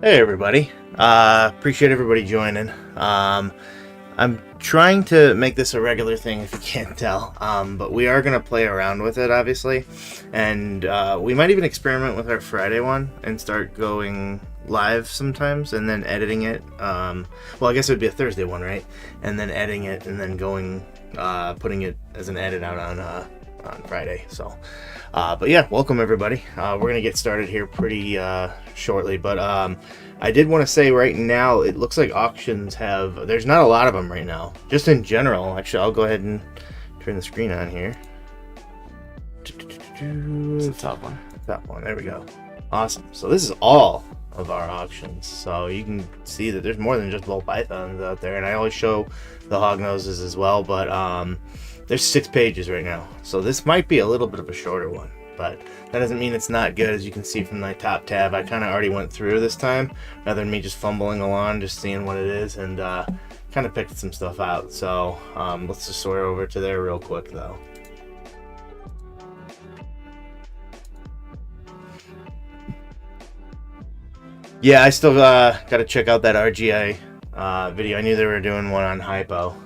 Hey everybody, appreciate everybody joining. I'm trying to make this a regular thing if you can't tell, but we are going to play around with it obviously, and we might even experiment with our Friday one and start going live sometimes and then editing it. Well, I guess it would be a Thursday one, right? And then editing it and then going, putting it as an edit out on Friday. So, but yeah, welcome everybody. We're going to get started here pretty shortly, but I did want to say right now, it looks like auctions there's not a lot of them right now, just in general. Actually, I'll go ahead and turn the screen on here. It's the top one. Top one, there we go. Awesome. So this is all of our auctions. So you can see that there's more than just bull pythons out there. And I always show the hognoses as well, but there's 6 pages right now. So this might be a little bit of a shorter one, but that doesn't mean it's not good. As you can see from my top tab, I kind of already went through this time rather than me just fumbling along, just seeing what it is, and kind of picked some stuff out. So let's just sort over to there real quick though. Yeah, I still got to check out that RGI video. I knew they were doing one on hypo.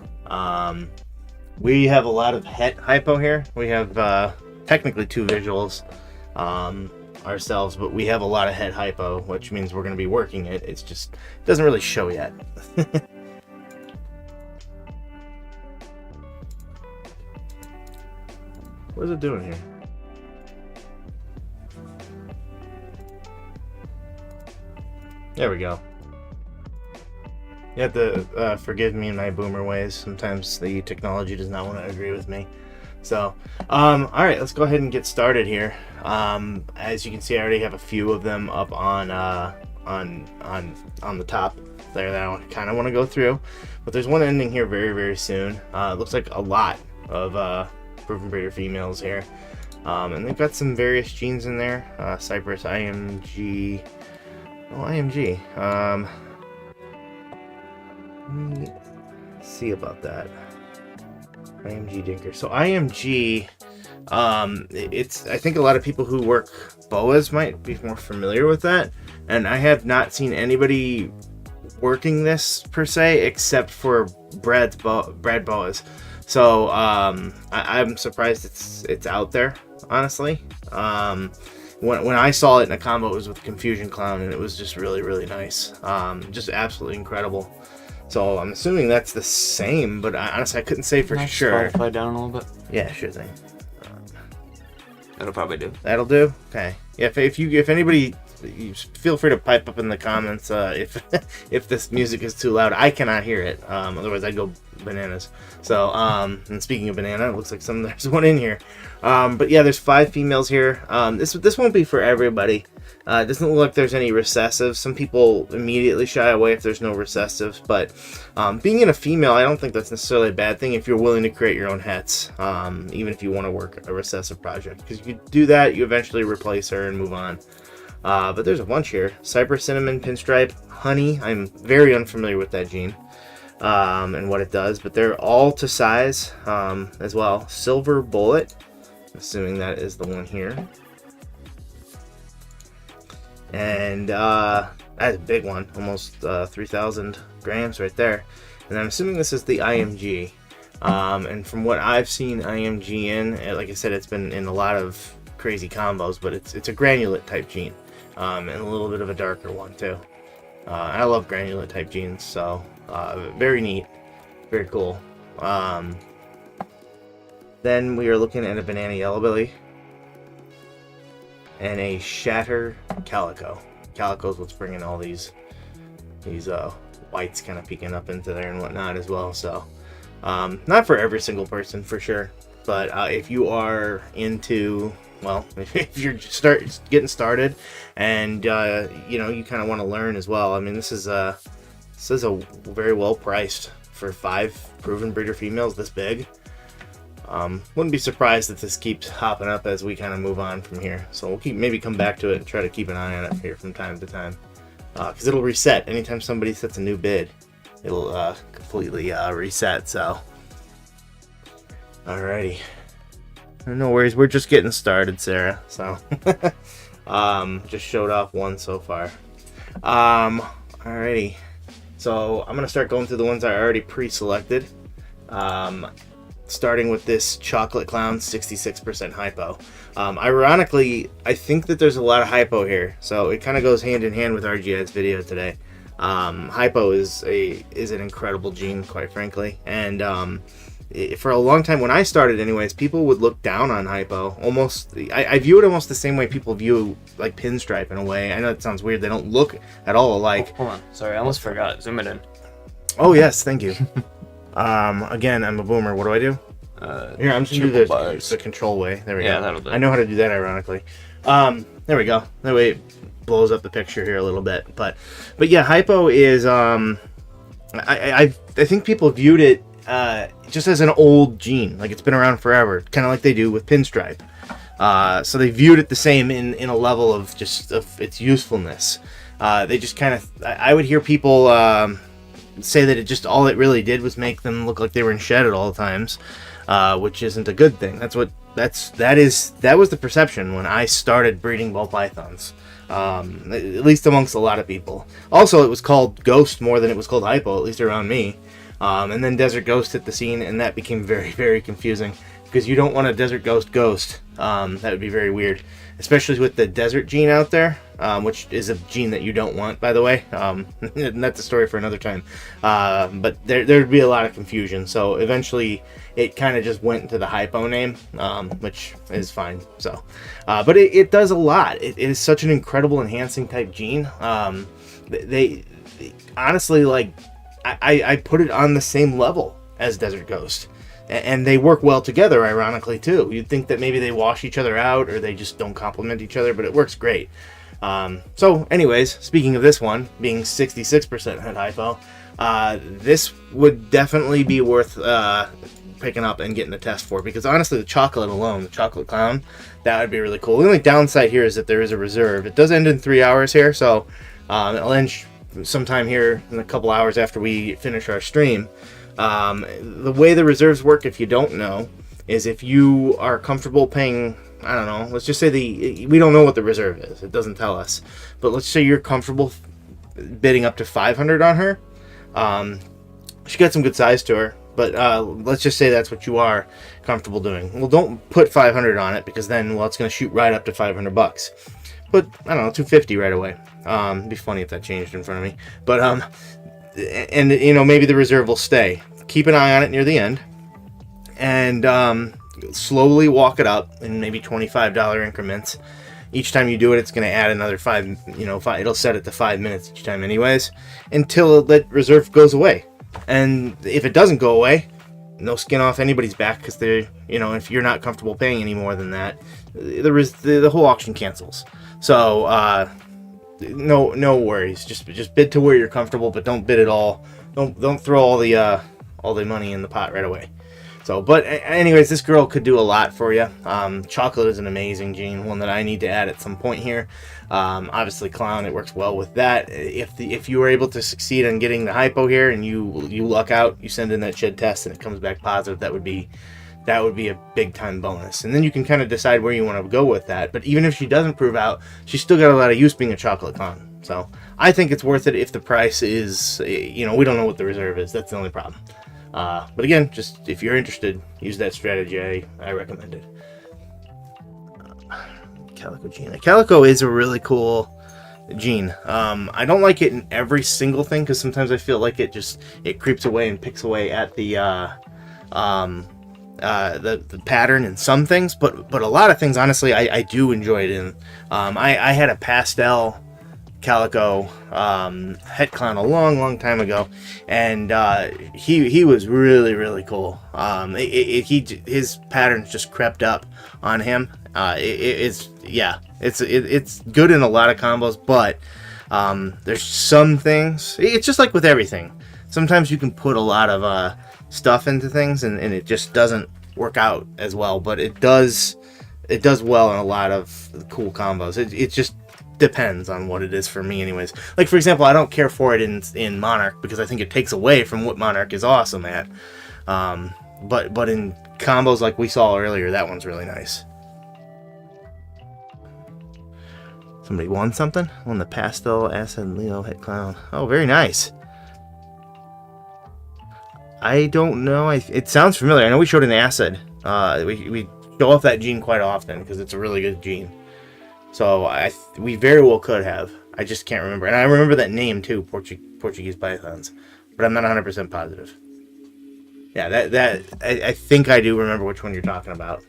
We have a lot of het hypo here. We have technically 2 visuals ourselves, but we have a lot of het hypo, which means we're going to be working it. It's just, it doesn't really show yet. What is it doing here? There we go. You have to forgive me in my boomer ways. Sometimes the technology does not want to agree with me. So, all right, let's go ahead and get started here. As you can see, I already have a few of them up on the top there that I kind of want to go through. But there's one ending here very, very soon. It looks like a lot of proven breeder females here. And they've got some various genes in there. Cypress, IMG. Oh, IMG. Let me see about that. IMG Dinker. So IMG, I think a lot of people who work boas might be more familiar with that. And I have not seen anybody working this per se, except for Brad boas. So I'm surprised it's out there, honestly. When I saw it in a combo, it was with Confusion Clown, and it was just really, really nice. Just absolutely incredible. So I'm assuming that's the same, but honestly, I couldn't say for sure. Spotify down a little bit. Yeah, sure thing. That'll probably do. That'll do. Okay. Yeah. If anybody, you feel free to pipe up in the comments if this music is too loud. I cannot hear it. Otherwise, I'd go bananas. So, and speaking of banana, it looks like there's one in here. But yeah, there's 5 females here. This won't be for everybody. It doesn't look like there's any recessives. Some people immediately shy away if there's no recessives, but being in a female, I don't think that's necessarily a bad thing if you're willing to create your own hets, even if you want to work a recessive project. Because if you do that, you eventually replace her and move on. But there's a bunch here. Cypress, Cinnamon, Pinstripe, Honey. I'm very unfamiliar with that gene and what it does, but they're all to size as well. Silver Bullet, assuming that is the one here. And that's a big one, almost 3,000 grams right there. And I'm assuming this is the IMG. And from what I've seen IMG in, like I said, it's been in a lot of crazy combos, but it's a granulate type gene, and a little bit of a darker one too. I love granulate type genes, so very neat, very cool. Then we are looking at a Banana Yellow Belly and a Shatter Calico. Calico is what's bringing all these whites kind of peeking up into there and whatnot as well. So not for every single person for sure, but if you are into, well, if you're getting started and you kind of want to learn as well. I mean, this is a very well priced for 5 proven breeder females this big. Wouldn't be surprised if this keeps hopping up as we kind of move on from here. So we'll maybe come back to it and try to keep an eye on it here from time to time. Because it'll reset. Anytime somebody sets a new bid, it'll completely reset. So, alrighty. No worries, we're just getting started, Sarah. So, just showed off one so far. Alrighty. So I'm gonna start going through the ones I already pre-selected. Starting with this Chocolate Clown 66% hypo. Ironically, I think that there's a lot of hypo here, so it kind of goes hand in hand with RGI's video today. Hypo is an incredible gene, quite frankly, and for a long time, when I started anyways, people would look down on hypo. Almost, I view it almost the same way people view like Pinstripe in a way. I know it sounds weird, they don't look at all alike. Oh, hold on, sorry, I almost forgot. Zoom it in. Oh yes, thank you. Again, I'm a boomer. What do I do? Here, I'm just gonna do this the control way. There we go. Yeah, that'll do. I know how to do that, ironically. There we go. That way it blows up the picture here a little bit. But yeah, hypo is I think people viewed it just as an old gene, like it's been around forever, kind of like they do with Pinstripe. So they viewed it the same in a level of just of its usefulness. They just kind of, I would hear people say that all it really did was make them look like they were in shed at all times, which isn't a good thing. That was the perception when I started breeding ball pythons, at least amongst a lot of people. Also, it was called Ghost more than it was called hypo, at least around me. And then Desert Ghost hit the scene, and that became very, very confusing. because you don't want a Desert Ghost. That would be very weird, especially with the Desert gene out there, which is a gene that you don't want, by the way. And that's a story for another time. But there'd be a lot of confusion. So eventually it kind of just went into the hypo name, which is fine. So, but it does a lot. It is such an incredible enhancing type gene. They honestly, like, I put it on the same level as Desert Ghost. And they work well together, ironically, too. You'd think that maybe they wash each other out or they just don't complement each other, but it works great. So, anyways, speaking of this one, being 66% head hypo, this would definitely be worth picking up and getting a test for, because honestly, the chocolate alone, the chocolate clown, that would be really cool. The only downside here is that there is a reserve. It does end in 3 hours here, so it'll end sometime here in a couple hours after we finish our stream. The way the reserves work, if you don't know, is if you are comfortable paying, I don't know, let's just say we don't know what the reserve is. It doesn't tell us. But let's say you're comfortable bidding up to 500 on her. She got some good size to her, but let's just say that's what you are comfortable doing. Well, don't put 500 on it, because then, well, it's going to shoot right up to $500. But, I don't know, 250 right away. It'd be funny if that changed in front of me. But, and maybe the reserve will stay. Keep an eye on it near the end, and slowly walk it up in maybe $25 increments. Each time you do it, it's going to add another five. It'll set it to 5 minutes each time, anyways, until that reserve goes away. And if it doesn't go away, no skin off anybody's back, because if you're not comfortable paying any more than that, the whole auction cancels. So. No worries. Just bid to where you're comfortable, but don't bid at all. Don't throw all the money in the pot right away. So, but anyways, this girl could do a lot for you. Chocolate is an amazing gene, one that I need to add at some point here. Obviously, clown, it works well with that. If you were able to succeed on getting the hypo here, and you luck out, you send in that shed test and it comes back positive, that would be a big time bonus. And then you can kind of decide where you want to go with that. But even if she doesn't prove out, she's still got a lot of use being a chocolate clown. So I think it's worth it if the price is, we don't know what the reserve is. That's the only problem. But again, just if you're interested, use that strategy. I recommend it. Calico gene. Calico is a really cool gene. I don't like it in every single thing, because sometimes I feel like it creeps away and picks away at the pattern in some things, but a lot of things, honestly, I do enjoy it in. I had a pastel calico het clown a long time ago, and he was really cool. His patterns just crept up on him. It's good in a lot of combos, but there's some things, it's just like with everything. Sometimes you can put a lot of stuff into things and it just doesn't work out as well, but it does well in a lot of cool combos. It just depends on what it is for me, anyways. Like, for example, I don't care for it in Monarch, because I think it takes away from what Monarch is awesome at. But in combos like we saw earlier, that one's really nice. Somebody won something? Won the Pastel Acid Leo Het Clown. Oh, very nice. I don't know. It sounds familiar. I know we showed an Acid. We show off that gene quite often because it's a really good gene. So we very well could have. I just can't remember. And I remember that name too, Portuguese Pythons. But I'm not 100% positive. Yeah, I think I do remember which one you're talking about.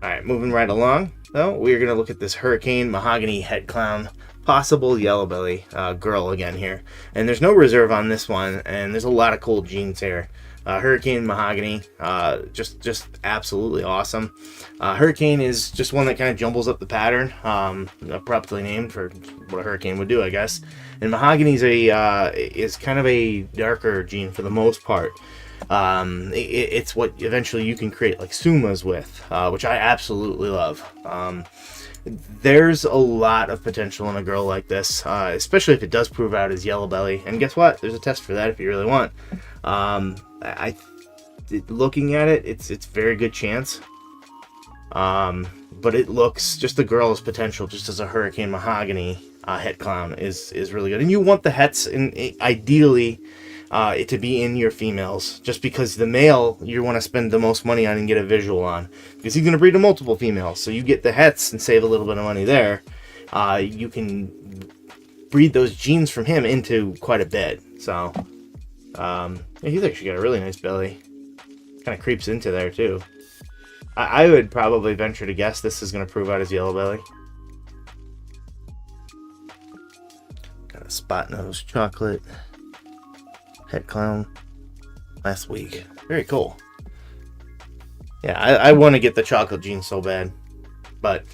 Alright, moving right along, though, we're going to look at this Hurricane Mahogany Het Clown, possible yellow belly girl again here. And there's no reserve on this one, and there's a lot of cool genes here. Hurricane Mahogany, just absolutely awesome. Hurricane is just one that kind of jumbles up the pattern, abruptly named for what a hurricane would do, I guess. And Mahogany is kind of a darker gene for the most part. It's what eventually you can create like Sumas with, which I absolutely love. There's a lot of potential in a girl like this, especially if it does prove out as yellow belly. And guess what? There's a test for that if you really want. Looking at it, it's very good chance. But it looks, just the girl's potential, just as a Hurricane Mahogany Het Clown is really good. And you want the hets, ideally, to be in your females, just because the male you want to spend the most money on and get a visual on, because he's going to breed to multiple females, so you get the hets and save a little bit of money there. You can breed those genes from him into quite a bit. So he's actually got a really nice belly, kind of creeps into there too. I would probably venture to guess this is going to prove out his yellow belly. Got a spot nose chocolate het clown last week. Very cool. Yeah, I want to get the chocolate gene so bad. But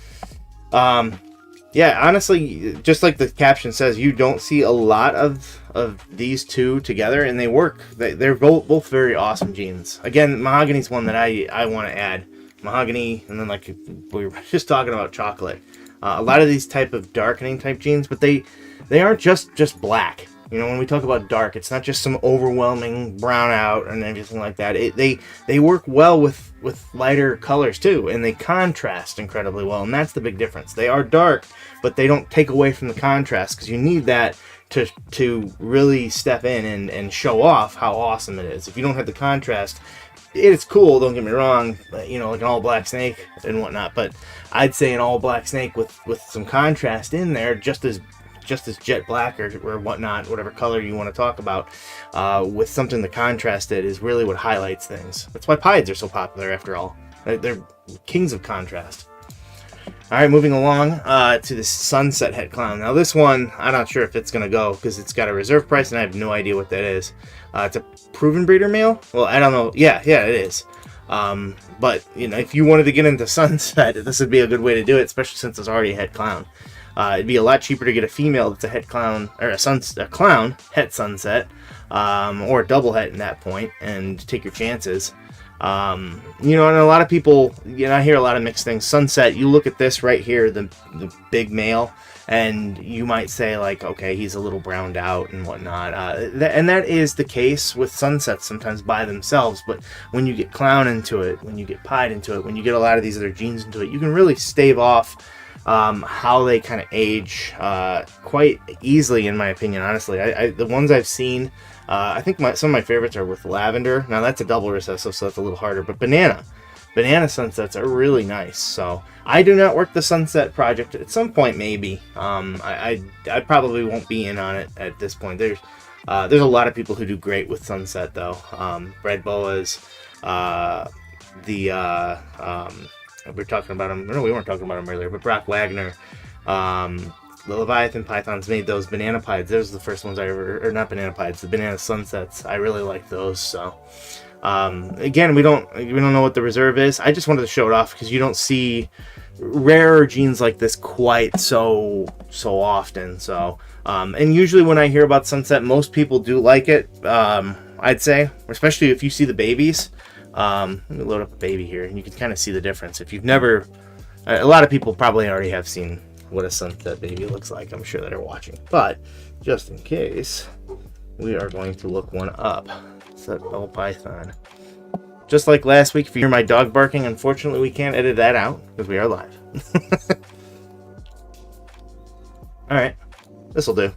yeah, honestly, just like the caption says, you don't see a lot of these two together, and they work. They're both very awesome genes. Again, Mahogany's one that I want to add. Mahogany, and then like we were just talking about chocolate. A lot of these type of darkening type genes, but they aren't just black. You know, when we talk about dark, it's not just some overwhelming brown out and everything like that. They work well with lighter colors too, and they contrast incredibly well, and that's the big difference. They are dark, but they don't take away from the contrast, because you need that to really step in and show off how awesome it is. If you don't have the contrast, it's cool, don't get me wrong, you know, like an all black snake and whatnot, but I'd say an all black snake with some contrast in there, just as jet black or whatnot, whatever color you want to talk about, with something to contrast it, is really what highlights things. That's why pieds are so popular, after all. They're kings of contrast. All right, moving along to the Sunset Het Clown. Now this one, I'm not sure if it's going to go, because it's got a reserve price and I have no idea what that is. It's a proven breeder male? Well, I don't know. Yeah, it is. But, you know, if you wanted to get into Sunset, this would be a good way to do it, especially since it's already a Het Clown. It'd be a lot cheaper to get a female that's a het clown, or a clown het sunset, or a double het in that point, and take your chances. You know, and a lot of people, you know, I hear a lot of mixed things. Sunset, you look at this right here, the big male, and you might say like, okay, he's a little browned out and whatnot. And that is the case with sunsets sometimes by themselves. But when you get clown into it, when you get pied into it, when you get a lot of these other genes into it, you can really stave off how they kind of age quite easily, in my opinion. Honestly, the ones I've seen, I think some of my favorites are with lavender. Now that's a double recessive, so that's a little harder. But banana sunsets are really nice. So I do not work the sunset project. At some point, maybe. I probably won't be in on it at this point. There's a lot of people who do great with sunset, though. Red boas, we were talking about him. No, we weren't talking about him earlier, but Brock Wagner, the Leviathan Pythons made those banana pieds. Those are the first ones I ever, or not banana pieds, the banana sunsets. I really like those. So, again, we don't know what the reserve is. I just wanted to show it off because you don't see rarer genes like this quite so often. So, and usually when I hear about sunset, most people do like it. I'd say, especially if you see the babies. Let me load up a baby here, and you can kind of see the difference. If you've never, a lot of people probably already have seen what a sunset baby looks like, I'm sure, that are watching. But just in case, we are going to look one up. Sunset bell python. Just like last week, if you hear my dog barking, unfortunately we can't edit that out because we are live. All right, this will do.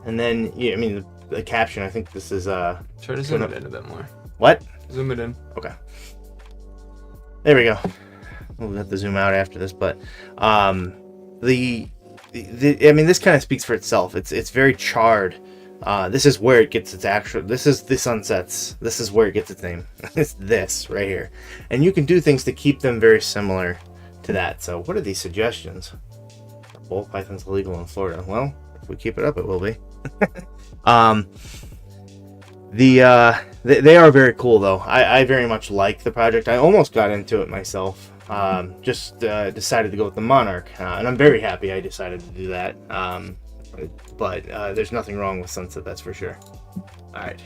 And then, yeah, I mean, the caption, I think this is try to zoom it in a bit more. What? Zoom it in. Okay. There we go. We'll have to zoom out after this, but I mean, this kind of speaks for itself. It's very charred. This is where it gets its actual. This is the sunsets. This is where it gets its name. It's this right here, and you can do things to keep them very similar to that. So, what are these suggestions? Ball python's illegal in Florida. Well, if we keep it up, it will be. They are very cool, though. I very much like the project. I almost got into it myself. Just decided to go with the Monarch, and I'm very happy I decided to do that. But there's nothing wrong with Sunset, that's for sure. Alright.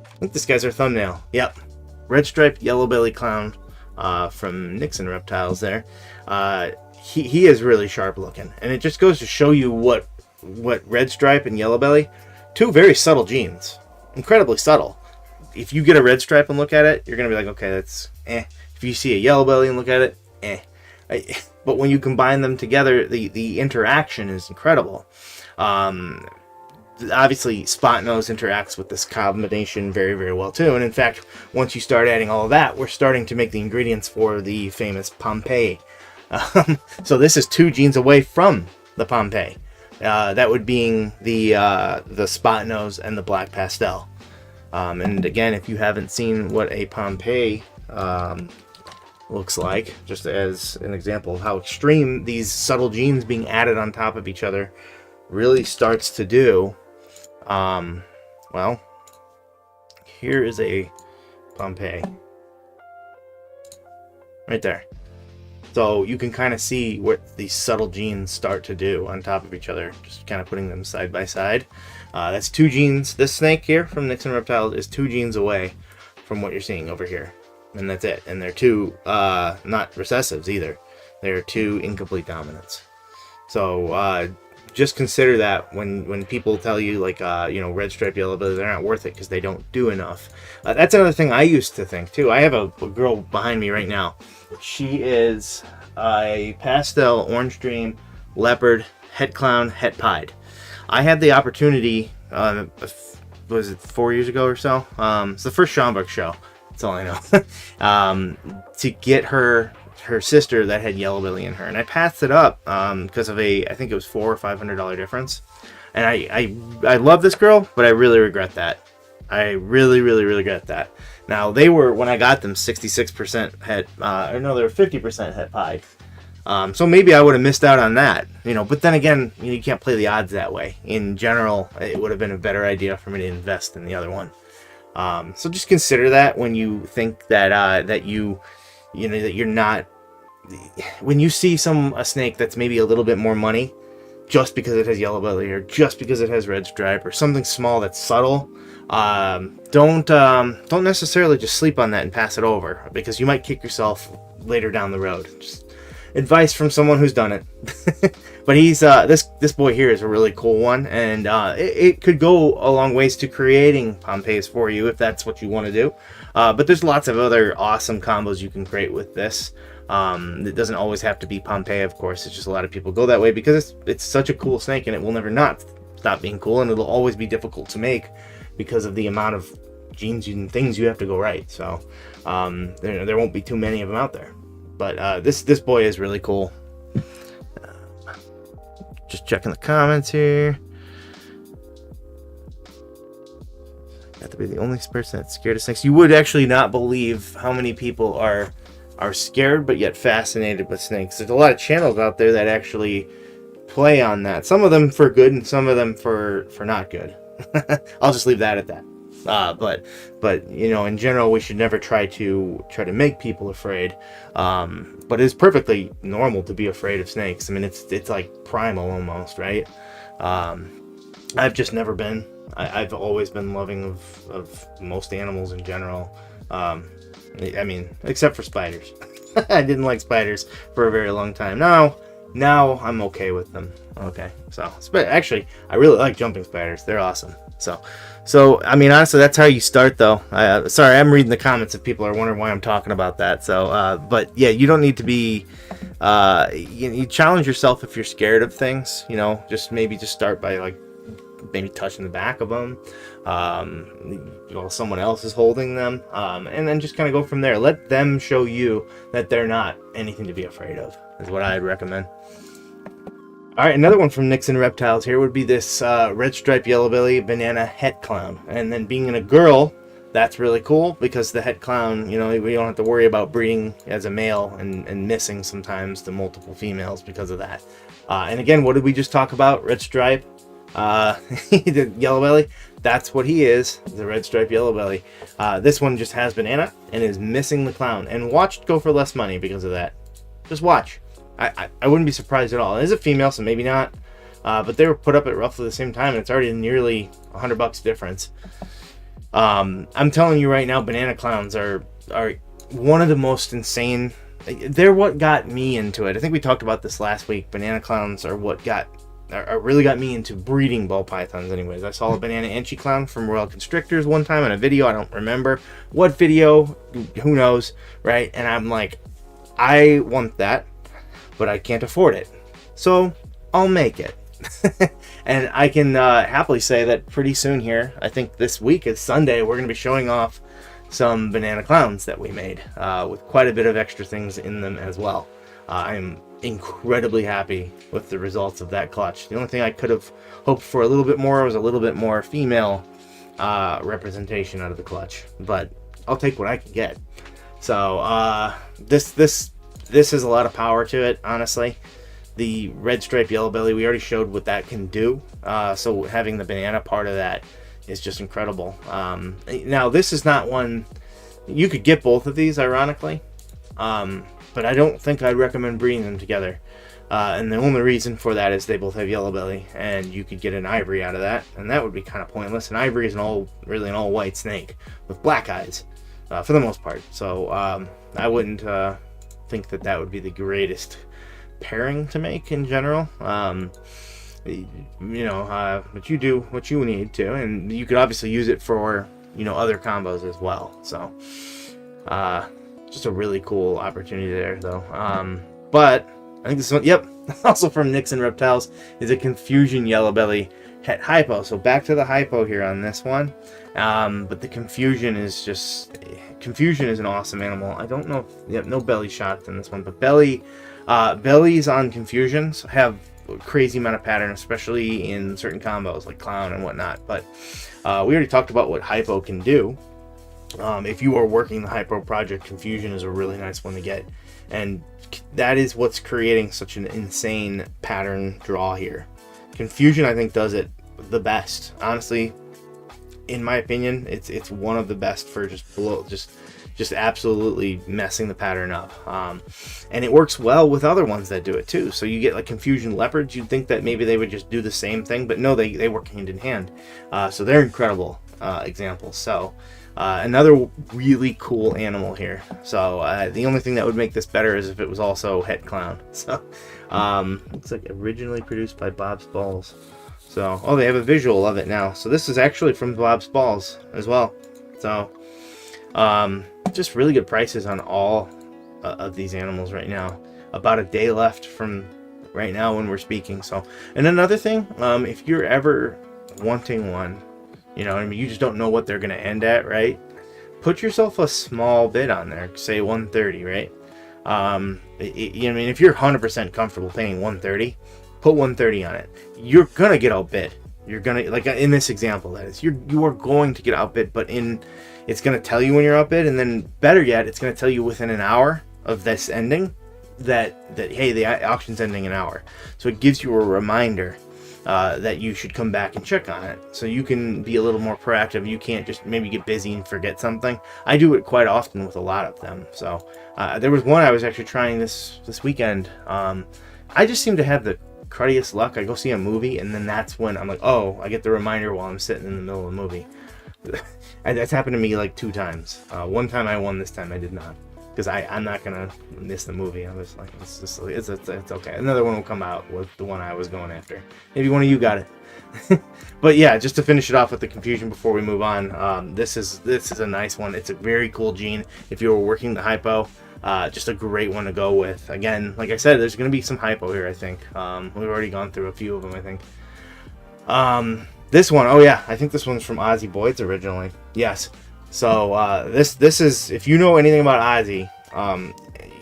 I think this guy's our thumbnail. Yep. Red striped yellow belly clown from Nixon Reptiles there. He is really sharp looking, and it just goes to show you what red stripe and yellow belly, two very subtle genes, incredibly subtle. If you get a red stripe and look at it, you're gonna be like, okay, that's eh. If you see a yellow belly and look at it, eh. But when you combine them together, the interaction is incredible. Obviously, spot nose interacts with this combination very, very well too. And in fact, once you start adding all of that, we're starting to make the ingredients for the famous Pompeii. So this is 2 genes away from the Pompeii. That would being the spot nose and the black pastel. And again, if you haven't seen what a Pompeii looks like, just as an example of how extreme these subtle genes being added on top of each other really starts to do, well, here is a Pompeii right there. So you can kind of see what these subtle genes start to do on top of each other, just kind of putting them side by side. That's 2 genes. This snake here from Nixon Reptiles is 2 genes away from what you're seeing over here, and that's it. And they're 2 not recessives either. They're 2 incomplete dominants. So just consider that when people tell you, like, red stripe yellow belly, they're not worth it because they don't do enough. That's another thing I used to think too. I have a girl behind me right now. She is a pastel orange dream leopard het clown het pied. I had the opportunity, was it 4 years ago or so? It's the first Schomburg show. That's all I know. To get her sister that had yellow belly in her, and I passed it up because of I think it was $400 or $500 difference. And I love this girl, but I really regret that. I really regret that. Now they were, when I got them, 66% het, or no, they were 50% het pied. So maybe I would have missed out on that, But then again, you can't play the odds that way. In general, it would have been a better idea for me to invest in the other one. So just consider that when you think that that you're not. When you see a snake that's maybe a little bit more money, just because it has yellow belly or just because it has red stripe or something small that's subtle, don't necessarily just sleep on that and pass it over, because you might kick yourself later down the road. Just advice from someone who's done it. But he's this boy here is a really cool one, and it could go a long ways to creating Pompeiis for you if that's what you want to do. But there's lots of other awesome combos you can create with this. It doesn't always have to be Pompeii, of course. It's just a lot of people go that way because it's such a cool snake, and it will never not stop being cool, and it'll always be difficult to make because of the amount of genes and things you have to go right. So there won't be too many of them out there. But this boy is really cool. Just checking the comments here. Got to be the only person that's scared of snakes. You would actually not believe how many people are scared but yet fascinated with snakes. There's a lot of channels out there that actually play on that. Some of them for good and some of them for not good. I'll just leave that at that. But in general, we should never try to make people afraid. But it's perfectly normal to be afraid of snakes. I mean, it's like primal almost, right? I've just never been. I've always been loving of most animals in general. I mean, except for spiders. I didn't like spiders for a very long time. Now I'm okay with them. Okay, so actually, I really like jumping spiders. They're awesome. So I mean, honestly, that's how you start, though. Sorry, I'm reading the comments if people are wondering why I'm talking about that. So, but yeah, you don't need to be. You challenge yourself if you're scared of things. Just start by maybe touching the back of them while someone else is holding them, and then just kind of go from there. Let them show you that they're not anything to be afraid of, is what I'd recommend. All right, another one from Nixon Reptiles here would be this red stripe yellow belly banana het clown. And then being a girl, that's really cool because the het clown, we don't have to worry about breeding as a male and missing sometimes the multiple females because of that. And again, what did we just talk about? Red stripe, the yellow belly. That's what he is, the red stripe yellow belly. This one just has banana and is missing the clown. And watch go for less money because of that. Just watch. I wouldn't be surprised at all. It is a female, so maybe not. But they were put up at roughly the same time, and it's already nearly $100 difference. I'm telling you right now, banana clowns are one of the most insane. They're what got me into it. I think we talked about this last week. Banana clowns are what really got me into breeding ball pythons. Anyways, I saw a banana Enchi clown from Royal Constrictors one time in a video. I don't remember what video. Who knows, right? And I'm like, I want that, but I can't afford it, so I'll make it. And I can happily say that pretty soon here, I think this week is Sunday, we're going to be showing off some banana clowns that we made with quite a bit of extra things in them as well. I'm incredibly happy with the results of that clutch. The only thing I could have hoped for a little bit more was a little bit more female representation out of the clutch, but I'll take what I can get. So this has a lot of power to it, honestly. The red stripe yellow belly, we already showed what that can do. So having the banana part of that is just incredible. Now this is not one you could get both of these, ironically, but I don't think I'd recommend breeding them together. And the only reason for that is they both have yellow belly, and you could get an ivory out of that, and that would be kind of pointless. An ivory is really an all white snake with black eyes, for the most part. So I wouldn't think that would be the greatest pairing to make in general. But you do what you need to, and you could obviously use it for other combos as well. So just a really cool opportunity there, though. But I think this one, yep, also from Nixon Reptiles, is a Confusion Yellow Belly Het Hypo. So back to the hypo here on this one. But the Confusion is an awesome animal. I don't know if, no belly shots in this one, but bellies on Confusions have a crazy amount of pattern, especially in certain combos like clown and whatnot. But we already talked about what hypo can do. If you are working the hypo project, Confusion is a really nice one to get, and that is what's creating such an insane pattern draw here. Confusion, I think, does it the best, honestly. In my opinion, it's one of the best for just absolutely messing the pattern up. And it works well with other ones that do it too. So you get like Confusion Leopards. You'd think that maybe they would just do the same thing, but no, they work hand in hand. So they're incredible examples. So another really cool animal here. So the only thing that would make this better is if it was also Het Clown. So looks like originally produced by Bob's Balls. So, they have a visual of it now. So this is actually from Bob's Balls as well. So, just really good prices on all of these animals right now. About a day left from right now when we're speaking. So, and another thing, if you're ever wanting one, you just don't know what they're going to end at, right? Put yourself a small bid on there, say 130, right? If you're 100% comfortable paying 130, put 130 on it. You're gonna get outbid. You're gonna, like in this example, that is, you are going to get outbid. But it's gonna tell you when you're outbid, and then better yet, it's gonna tell you within an hour of this ending that hey, the auction's ending an hour. So it gives you a reminder that you should come back and check on it, so you can be a little more proactive. You can't just maybe get busy and forget something. I do it quite often with a lot of them. So there was one I was actually trying this weekend. I just seem to have the cruddiest luck. I go see a movie, and then that's when I'm like, oh, I get the reminder while I'm sitting in the middle of the movie. And that's happened to me like 2 times. One time I won, this time I did not, because I'm not gonna miss the movie. I was like, it's okay. Another one will come out with the one I was going after. Maybe one of you got it. But yeah, just to finish it off with the Confusion before we move on, this is a nice one. It's a very cool gene if you were working the hypo. Just a great one to go with. Again, like I said, there's going to be some hypo here, I think. We've already gone through a few of them, I think. This one, oh yeah, I think this one's from Ozzy Boyd's originally. Yes. So this is, if you know anything about Ozzy,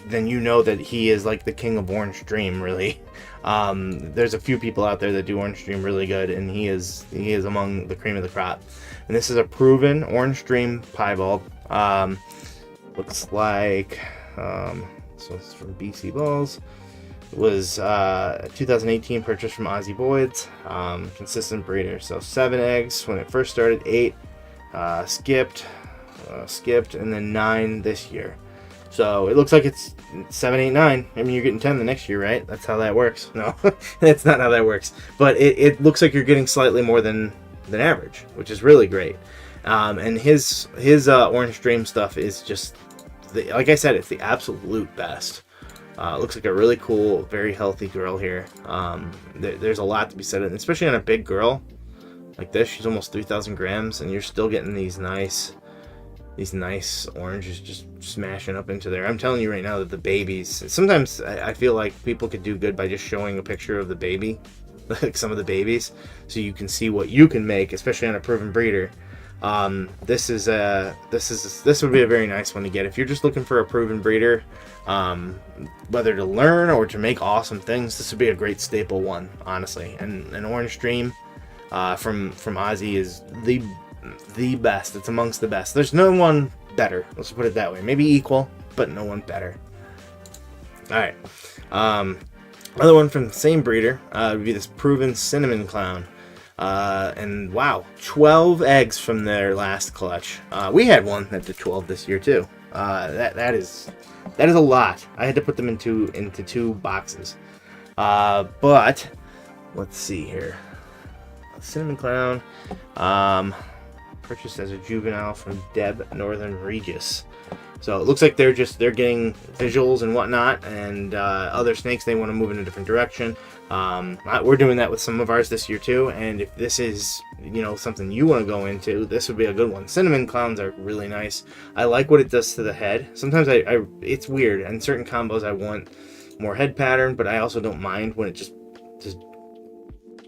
then you know that he is like the king of Orange Dream, really. There's a few people out there that do Orange Dream really good, and he is among the cream of the crop. And this is a proven Orange Dream piebald. Looks like, so it's from BC Balls. It was 2018 purchase from Ozzy Boyd's. Consistent breeder. So 7 eggs when it first started, 8 skipped, and then 9 this year. So it looks like it's 7, 8, 9. I mean, you're getting 10 the next year, right? That's how that works. No, that's not how that works. But it looks like you're getting slightly more than average, which is really great. And his Orange Dream stuff is just, like I said, it's the absolute best. Looks like a really cool, very healthy girl here. There's a lot to be said, especially on a big girl like this. She's almost 3,000 grams, and you're still getting these nice oranges just smashing up into there. I'm telling you right now that the babies, sometimes I feel like people could do good by just showing a picture of the baby like some of the babies, so you can see what you can make, especially on a proven breeder. This would be a very nice one to get if you're just looking for a proven breeder, whether to learn or to make awesome things. This would be a great staple one, honestly. And an Orange Dream from Ozzy is the best. It's amongst the best. There's no one better. Let's put it that way. Maybe equal, but no one better. All right. Another one from the same breeder would be this proven Cinnamon Clown. And wow, 12 eggs from their last clutch. We had one that did 12 this year too. That is a lot. I had to put them into 2 boxes. But let's see here. Cinnamon Clown, purchased as a juvenile from Deb Northern Regis. So it looks like they're getting visuals and whatnot, and other snakes, they want to move in a different direction. We're doing that with some of ours this year too, and if this is, something you want to go into, this would be a good one. Cinnamon Clowns are really nice. I like what it does to the head. Sometimes it's weird. In certain combos I want more head pattern, but I also don't mind when it just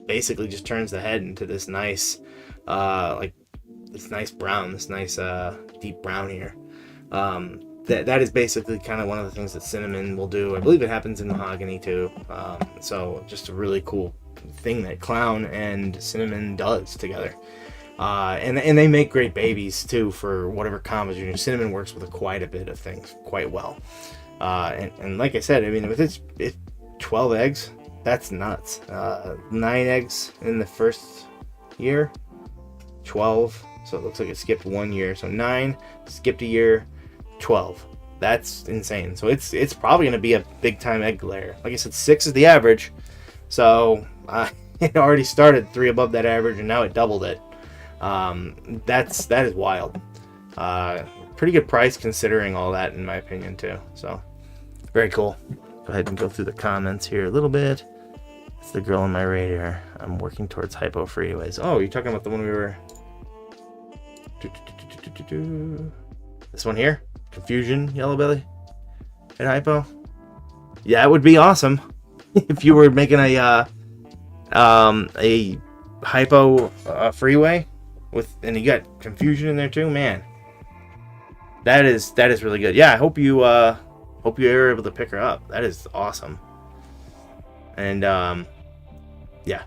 basically just turns the head into this nice, this nice brown, this nice deep brown here. That is basically kind of one of the things that Cinnamon will do. I believe it happens in Mahogany too. So just a really cool thing that Clown and Cinnamon does together. And they make great babies too for whatever combos you're doing. Cinnamon works with quite a bit of things quite well. And like I said, I mean, with it's 12 eggs, that's nuts. 9 eggs in the first year, 12. So it looks like it skipped 1 year. So 9, skipped a year, 12. That's insane. So it's probably going to be a big time egg layer. Like I said, 6 is the average. So it already started 3 above that average, and now it doubled it. That is wild. Pretty good price considering all that, in my opinion, too. So very cool. Go ahead and go through the comments here a little bit. It's the girl on my radar. I'm working towards hypo freeways. Oh, you're talking about the one we were... This one here? Confusion, Yellow Belly, and hypo. Yeah, it would be awesome if you were making a hypo freeway and you got Confusion in there too. Man, that is really good. Yeah, I hope you were able to pick her up. That is awesome. And yeah,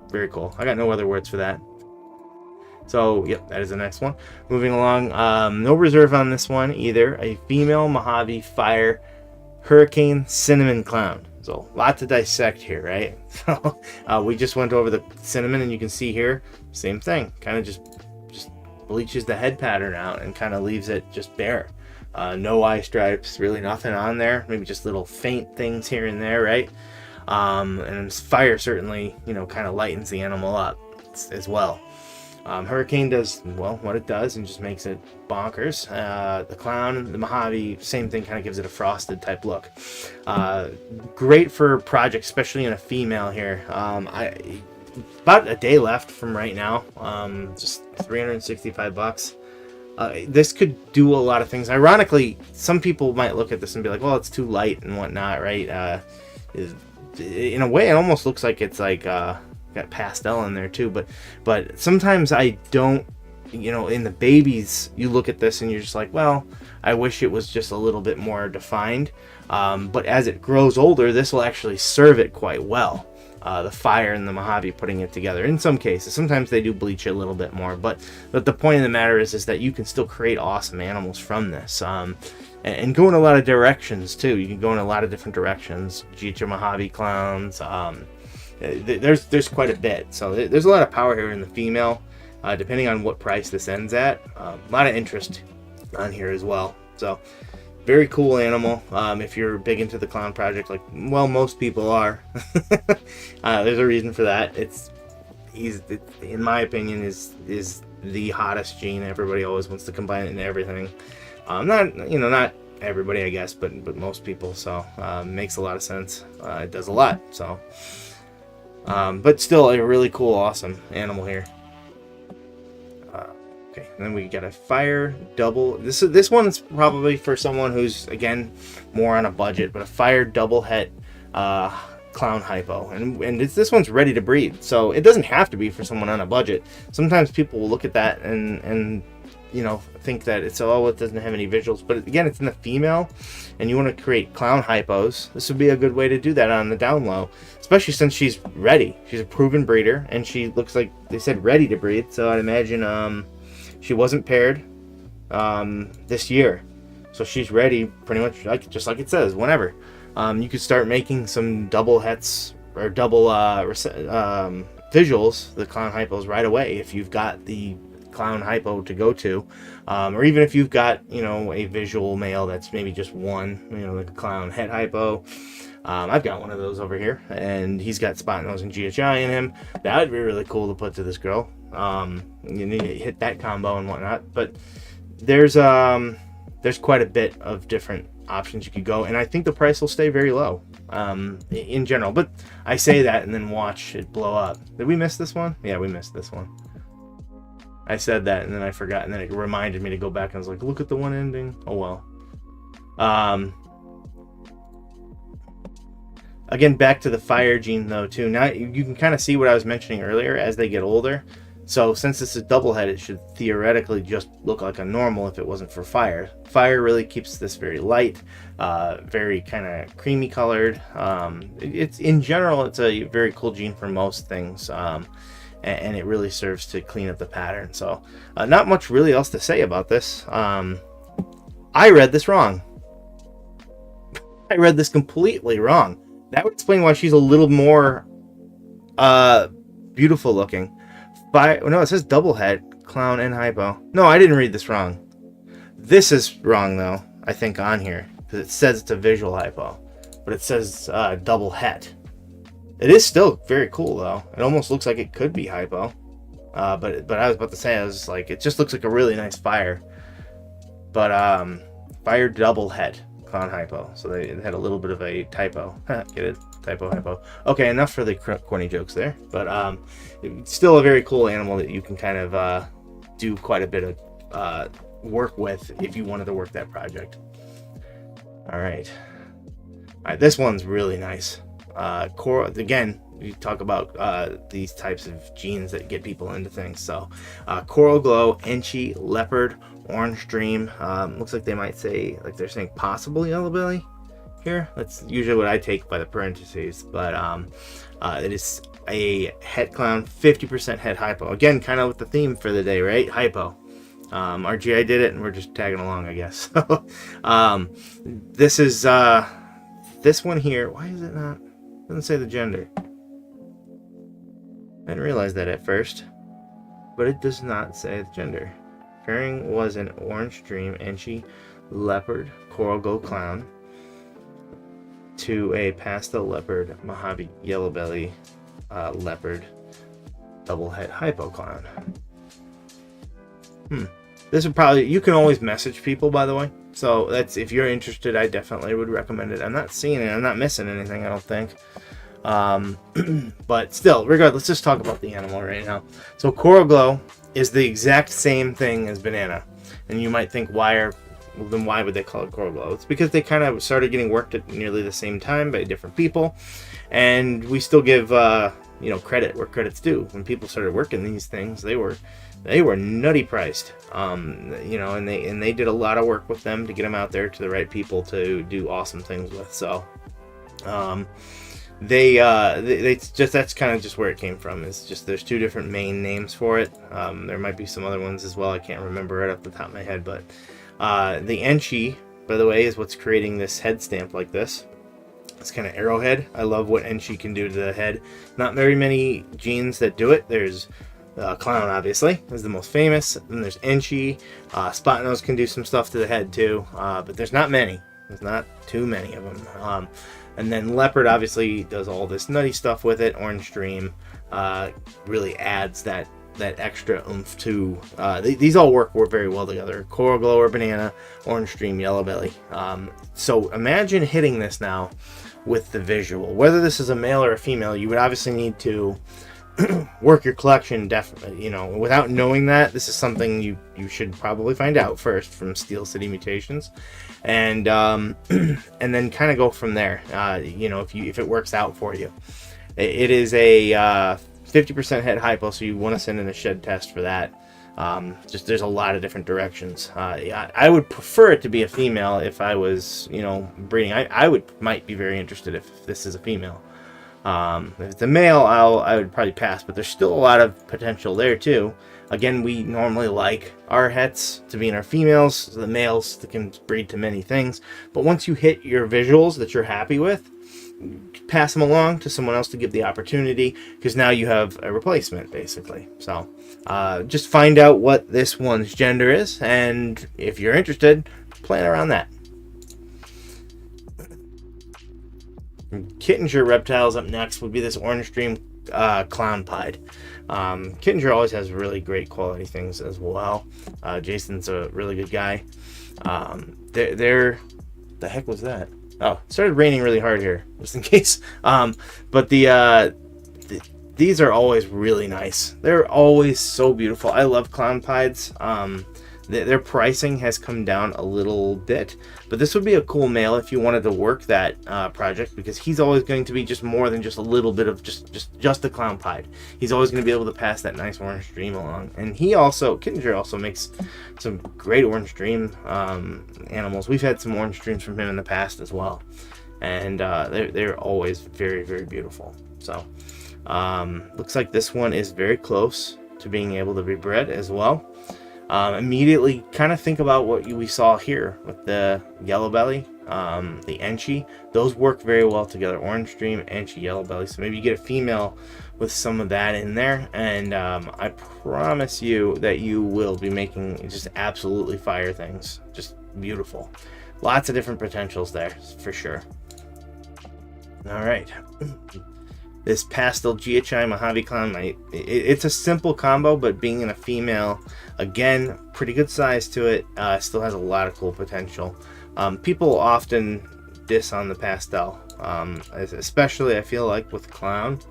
very cool. I got no other words for that. So, yep, that is the next one. Moving along, no reserve on this one either. A female Mojave Fire Hurricane Cinnamon Clown. So, a lot to dissect here, right? So, we just went over the cinnamon, and you can see here, same thing. Kind of just bleaches the head pattern out and kind of leaves it just bare. No eye stripes, really nothing on there. Maybe just little faint things here and there, right? And fire certainly, kind of lightens the animal up as well. Hurricane does, well, what it does and just makes it bonkers. The Clown, the Mojave, same thing, kind of gives it a frosted type look. Great for projects, especially in a female here. About a day left from right now, just $365. This could do a lot of things. Ironically, some people might look at this and be like, well, it's too light and whatnot, right? In a way, it almost looks like it's like... got pastel in there too, but sometimes I don't, in the babies, you look at this and you're just like, well, I wish it was just a little bit more defined, but as it grows older, this will actually serve it quite well. The Fire and the Mojave putting it together in some cases. Sometimes they do bleach it a little bit more, but the point of the matter is that you can still create awesome animals from this, and go in a lot of directions too. You can go in a lot of different directions. Get your Mojave Clowns. There's quite a bit, so there's a lot of power here in the female, depending on what price this ends at. A lot of interest on here as well, so very cool animal. If you're big into the clown project, like, well, most people are. There's a reason for that. He's in my opinion is the hottest gene. Everybody always wants to combine it into everything. Not everybody, I guess, but most people. So makes a lot of sense. It does a lot. So. But still a really cool, awesome animal here. Okay, and then we got a Fire double. This one's probably for someone who's, again, more on a budget, but a Fire double het clown hypo, and this one's ready to breed, so it doesn't have to be for someone on a budget. Sometimes people will look at that and think that it doesn't have any visuals, but again, it's in the female, and you want to create clown hypos. This would be a good way to do that on the down low, especially since she's ready. She's a proven breeder, and she looks like they said ready to breed, so I'd imagine she wasn't paired this year, so she's ready pretty much just like it says, whenever. You could start making some double hets or double visuals, the clown hypos, right away if you've got the clown hypo to go to, or even if you've got a visual male that's maybe just one, like a clown het hypo. I've got one of those over here, and he's got spot nose and GHI in him. That would be really cool to put to this girl. You need to hit that combo and whatnot, but there's quite a bit of different options you could go, and I think the price will stay very low in general, but I say that and then watch it blow up. Did we miss this one? Yeah, we missed this one. I said that and then I forgot, and then it reminded me to go back, and I was like, look at the one ending. Oh well. Again, back to the fire gene though too. Now you can kind of see what I was mentioning earlier as they get older. So since this is double head, it should theoretically just look like a normal if it wasn't for fire. Fire really keeps this very light, very kind of creamy colored. It's in general, it's a very cool gene for most things. And it really serves to clean up the pattern. So not much really else to say about this. I read this wrong. I read this completely wrong. That would explain why she's a little more beautiful looking. No, it says double head, clown and hypo. No, I didn't read this wrong. This is wrong though, I think, on here, because it says it's a visual hypo, but it says double head. It is still very cool though. It almost looks like it could be hypo, but I was about to say, I was like, it just looks like a really nice fire, but fire double head clown hypo. So they had a little bit of a typo. Get it? Typo hypo. Okay, enough for the corny jokes there. But it's still a very cool animal that you can kind of do quite a bit of work with if you wanted to work that project. All right, this one's really nice. Coral, again, you talk about these types of genes that get people into things. So Coral Glow, Enchi, Leopard, Orange Dream. Looks like they might say, like they're saying possible Yellow Belly here. That's usually what I take by the parentheses, but it is a het clown, 50% het hypo. Again, kind of with the theme for the day, right? Hypo. RGI did it, and we're just tagging along, I guess. This is this one here. Why is it not? Doesn't say the gender. I didn't realize that at first, but it does not say the gender. Pairing was an Orange Dream, Enchi, Leopard, Coral Glow Clown to a Pastel Leopard, Mojave Yellow Belly, Leopard, Double Het Hypo Clown. This would probably, you can always message people, by the way. So that's, if you're interested, I definitely would recommend it. I'm not seeing it. I'm not missing anything, I don't think. But still, regardless, let's just talk about the animal right now. So Coral Glow is the exact same thing as Banana. And you might think, why would they call it Coral Glow? It's because they kind of started getting worked at nearly the same time by different people. And we still give, credit where credit's due. When people started working these things, they were nutty priced, and they did a lot of work with them to get them out there to the right people to do awesome things with. So, that's kind of just where it came from. It's just there's two different main names for it. There might be some other ones as well. I can't remember right off the top of my head, but the Enchi, by the way, is what's creating this head stamp like this. It's kind of arrowhead. I love what Enchi can do to the head. Not very many genes that do it. There's Clown, obviously, is the most famous. Then there's Enchi. Spot Nose can do some stuff to the head too, but there's not many. There's not too many of them. And then Leopard obviously does all this nutty stuff with it. Orange Dream really adds that extra oomph to. These all work very well together. Coral Glow or Banana, Orange Dream, Yellow Belly. So imagine hitting this now with the visual. Whether this is a male or a female, you would obviously need to work your collection, definitely, without knowing that, this is something you should probably find out first from Steel City Mutations, and and then kind of go from there. If it works out for you. It is a 50% het hypo, so you want to send in a shed test for that. Just there's a lot of different directions. I would prefer it to be a female if I was, breeding. I might be very interested if this is a female. If it's a male, I would probably pass, but there's still a lot of potential there too. Again, we normally like our hets to be in our females, so the males that can breed to many things. But once you hit your visuals that you're happy with, pass them along to someone else to give the opportunity, because now you have a replacement basically. So just find out what this one's gender is, and if you're interested, plan around that. Kittinger reptiles up next would be this Orange Dream Clown Pied. Kittinger always has really great quality things as well. Jason's a really good guy. The heck was that? Oh, it started raining really hard here, just in case. But these are always really nice. They're always so beautiful. I love Clown Pieds. Their pricing has come down a little bit, but this would be a cool male if you wanted to work that project, because he's always going to be just more than just a little bit of just a Clown Pied. He's always going to be able to pass that nice Orange Dream along. And Kittinger also makes some great Orange Dream animals. We've had some Orange Dreams from him in the past as well, and they're always very, very beautiful. So looks like this one is very close to being able to be bred as well. Immediately kind of think about what we saw here with the yellow belly, the Enchi. Those work very well together. Orange Dream, Enchi, yellow belly. So maybe you get a female with some of that in there, and I promise you that you will be making just absolutely fire things. Just beautiful. Lots of different potentials there for sure. All right. This Pastel GHI Mojave Clown, it's a simple combo, but being in a female, again, pretty good size to it, still has a lot of cool potential. People often diss on the pastel, especially I feel like with Clown.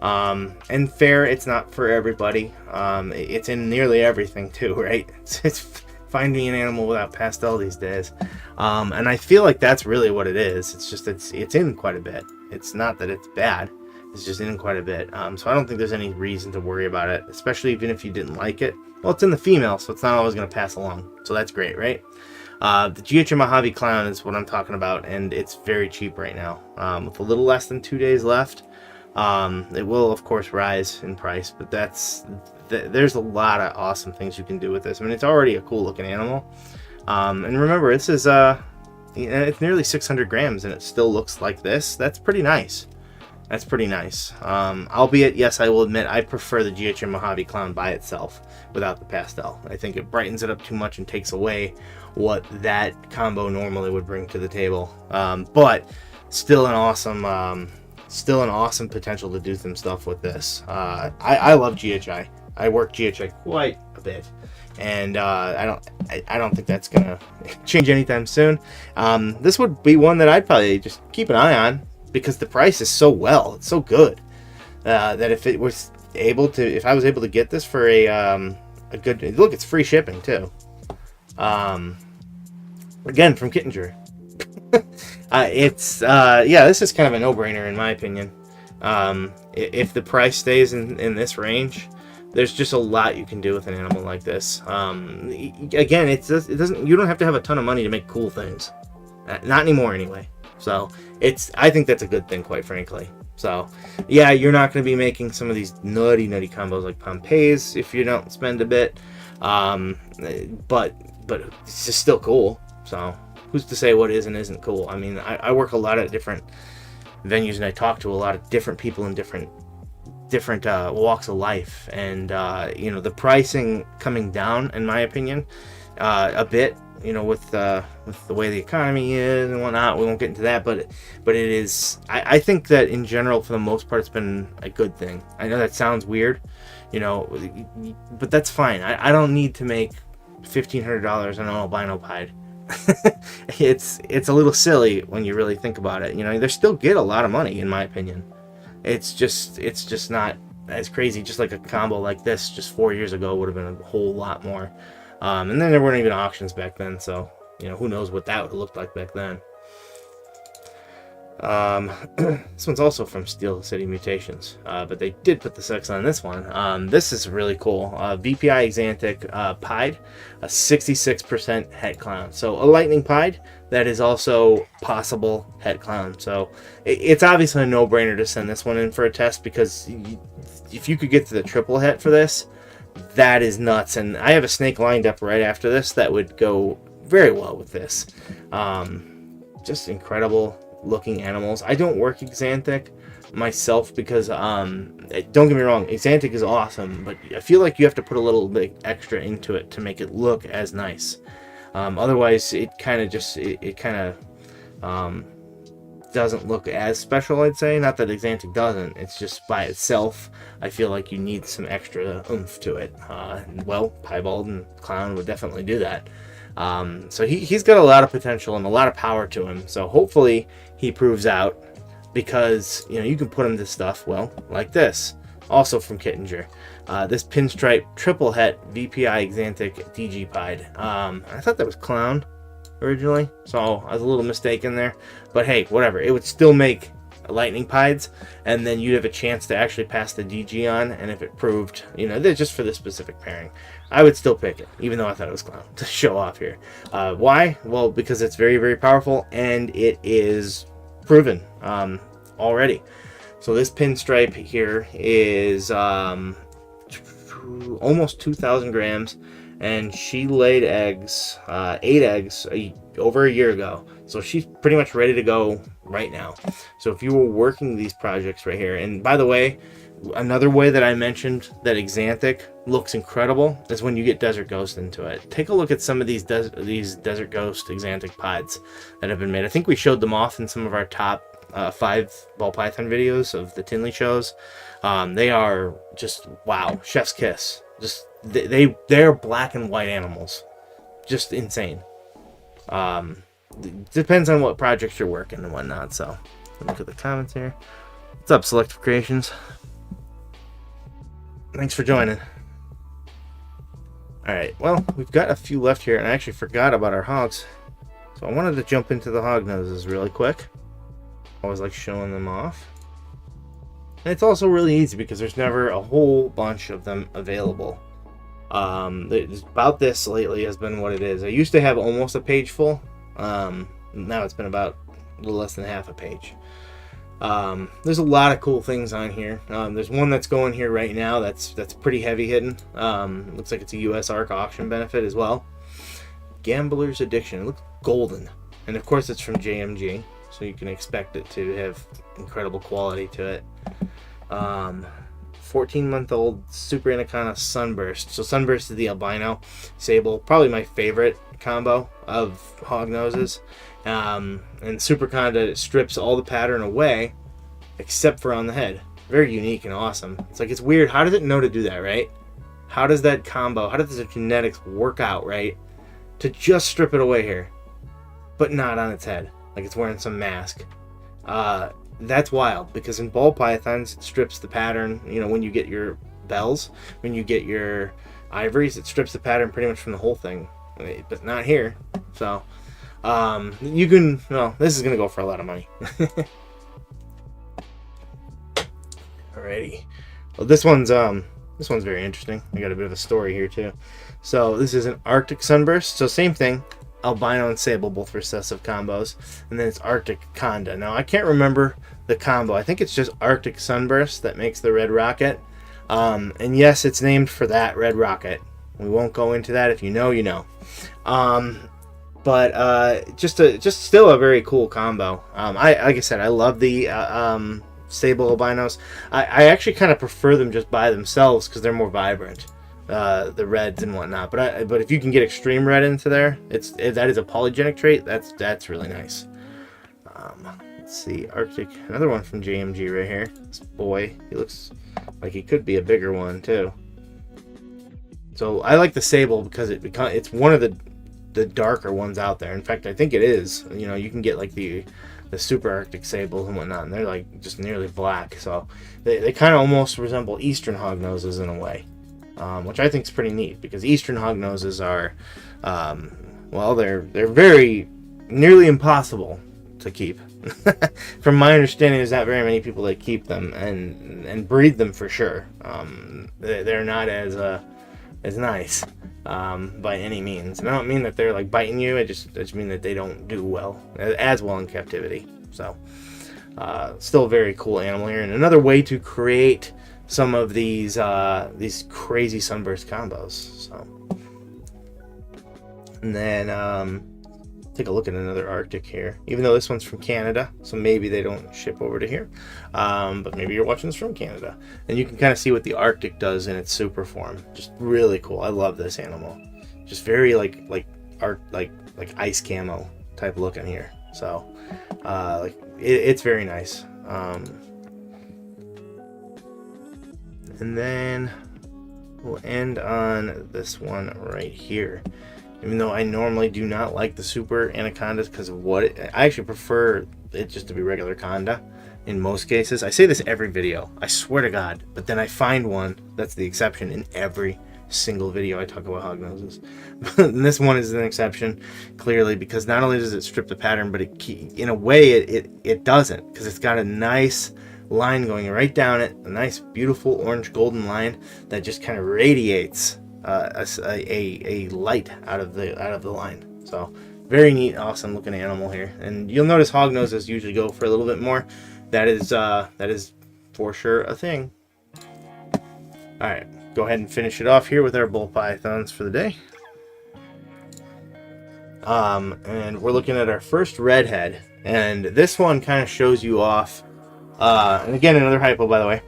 And fair, it's not for everybody. It's in nearly everything too, right? It's finding an animal without pastel these days. And I feel like that's really what it is. It's just it's in quite a bit. It's not that it's bad. It's just in quite a bit. So I don't think there's any reason to worry about it, especially even if you didn't like it. Well, it's in the female, so it's not always going to pass along. So that's great, right? The GHI Mojave Clown is what I'm talking about, and it's very cheap right now. With a little less than 2 days left, it will, of course, rise in price, but there's a lot of awesome things you can do with this. I mean, it's already a cool-looking animal. And remember, this is it's nearly 600 grams, and it still looks like this. That's pretty nice. That's pretty nice. Albeit, yes, I will admit, I prefer the GHI Mojave Clown by itself without the pastel. I think it brightens it up too much and takes away what that combo normally would bring to the table. But still an awesome potential to do some stuff with this. I love GHI. I work GHI quite a bit, and I don't think that's gonna change anytime soon. This would be one that I'd probably just keep an eye on, because the price is so good, that if I was able to get this for a good look, it's free shipping too. Again, from Kittinger. This is kind of a no-brainer in my opinion. If the price stays in this range, there's just a lot you can do with an animal like this. Again, you don't have to have a ton of money to make cool things. Not anymore anyway. So I think that's a good thing, quite frankly. So yeah, you're not going to be making some of these nutty combos like Pompeii's if you don't spend a bit. But it's just still cool. So who's to say what is and isn't cool? I mean, I work a lot at different venues, and I talk to a lot of different people in different walks of life, and the pricing coming down, in my opinion, a bit. With the way the economy is and whatnot, we won't get into that, but it is. I think that in general, for the most part, it's been a good thing. I know that sounds weird, but that's fine. I don't need to make $1,500 on an albino pied. It's a little silly when you really think about it. They still get a lot of money, in my opinion. It's just not as crazy. Just like a combo like this just 4 years ago would have been a whole lot more. And then there weren't even auctions back then, so who knows what that would have looked like back then. This one's also from Steel City Mutations, but they did put the sex on this one. This is really cool. VPI Exantic Pied, a 66% het clown. So a lightning pied that is also possible het clown. So it's obviously a no-brainer to send this one in for a test, because if you could get to the triple het for this, that is nuts. And I have a snake lined up right after this that would go very well with this. Just incredible looking animals. I don't work Exantic myself because don't get me wrong, Exantic is awesome, but I feel like you have to put a little bit extra into it to make it look as nice. Otherwise it kind of doesn't look as special, I'd say. Not that Exantic doesn't, it's just by itself I feel like you need some extra oomph to it. Well, Piebald and Clown would definitely do that. So he's got a lot of potential and a lot of power to him. So hopefully he proves out, because you can put him to stuff, well, like this, also from Kittinger. This pinstripe triple het VPI Exantic DG Pied. I thought that was Clown originally, so I was a little mistaken there. But hey, whatever. It would still make lightning pieds, and then you'd have a chance to actually pass the DG on. And if it proved, just for this specific pairing, I would still pick it, even though I thought it was Clown, to show off here. Why? Well, because it's very, very powerful, and it is proven already. So this pinstripe here is almost 2,000 grams, and she laid eggs, 8 eggs over a year ago. So she's pretty much ready to go right now. So if you were working these projects right here, and by the way, another way that I mentioned that Exantic looks incredible is when you get Desert Ghost into it. Take a look at some of these Desert Ghost Exantic pieds that have been made. I think we showed them off in some of our top 5 ball python videos of the Tinley shows. They are just, wow, chef's kiss. Just they're black and white animals, just insane. Depends on what projects you're working and whatnot. So look at the comments here. What's up, Selective Creations? Thanks for joining. Alright, well, we've got a few left here, and I actually forgot about our hogs. So I wanted to jump into the Hognoses really quick. Always like showing them off. And it's also really easy because there's never a whole bunch of them available. About this lately has been what it is. I used to have almost a page full. Now it's been about a little less than half a page. There's a lot of cool things on here. There's one that's going here right now that's pretty heavy hitting. Looks like it's a US ARC auction benefit as well. Gambler's Addiction. It looks golden. And of course it's from JMG, so you can expect it to have incredible quality to it. 14-month-old Super Anaconda Sunburst. So Sunburst is the albino sable, probably my favorite combo of Hognoses. And Superconda strips all the pattern away except for on the head. Very unique and awesome. It's weird. How does it know to do that, right? How does that combo, how does the genetics work out, right, to just strip it away here, but not on its head, like it's wearing some mask? That's wild, because in ball pythons it strips the pattern. When you get your bells, when you get your ivories, it strips the pattern pretty much from the whole thing, but not here. So you can, well, this is gonna go for a lot of money. Alrighty, well, this one's very interesting. I got a bit of a story here too. So this is an Arctic Sunburst. So same thing, albino and sable, both recessive combos, and then it's Arctic Conda. Now I can't remember the combo. I think it's just Arctic Sunburst that makes the red rocket. And yes, it's named for that red rocket. We won't go into that. If you know, you know. But just still a very cool combo. Like I said, I love the sable albinos. I actually kind of prefer them just by themselves because they're more vibrant, the reds and whatnot. But if you can get extreme red into there, that is a polygenic trait. That's really nice. Let's see, Arctic, another one from JMG right here. This boy, he looks like he could be a bigger one too. So I like the sable because it's one of the the darker ones out there. In fact, I think it is. You know, you can get like the super Arctic sables and whatnot, and they're like just nearly black. So they kind of almost resemble eastern hognoses in a way, which I think is pretty neat, because eastern hognoses are, well, they're very nearly impossible to keep. From my understanding, there's not very many people that keep them and breed them for sure. They're not as nice by any means. And I don't mean that they're like biting you. I just mean that they don't do as well in captivity. So still a very cool animal here, and another way to create some of these crazy sunburst combos. So, and then take a look at another Arctic here, even though this one's from Canada, so maybe they don't ship over to here, but maybe you're watching this from Canada, and you can kind of see what the Arctic does in its super form. Just really cool. I love this animal. Just very like ice camo type looking here. So it's very nice. And then we'll end on this one right here. Even though I normally do not like the super anacondas because of what I actually prefer it just to be regular conda in most cases. I say this every video, I swear to God, but then I find one that's the exception in every single video I talk about hognoses. And this one is an exception, clearly, because not only does it strip the pattern, but in a way it doesn't, because it's got a nice line going right down it, a nice beautiful orange golden line that just kind of radiates a light out of the line. So very neat, awesome looking animal here. And you'll notice hognoses usually go for a little bit more. That is for sure a thing. All right, go ahead and finish it off here with our bull pythons for the day. And we're looking at our first redhead, and this one kind of shows you off. And again, another hypo, by the way.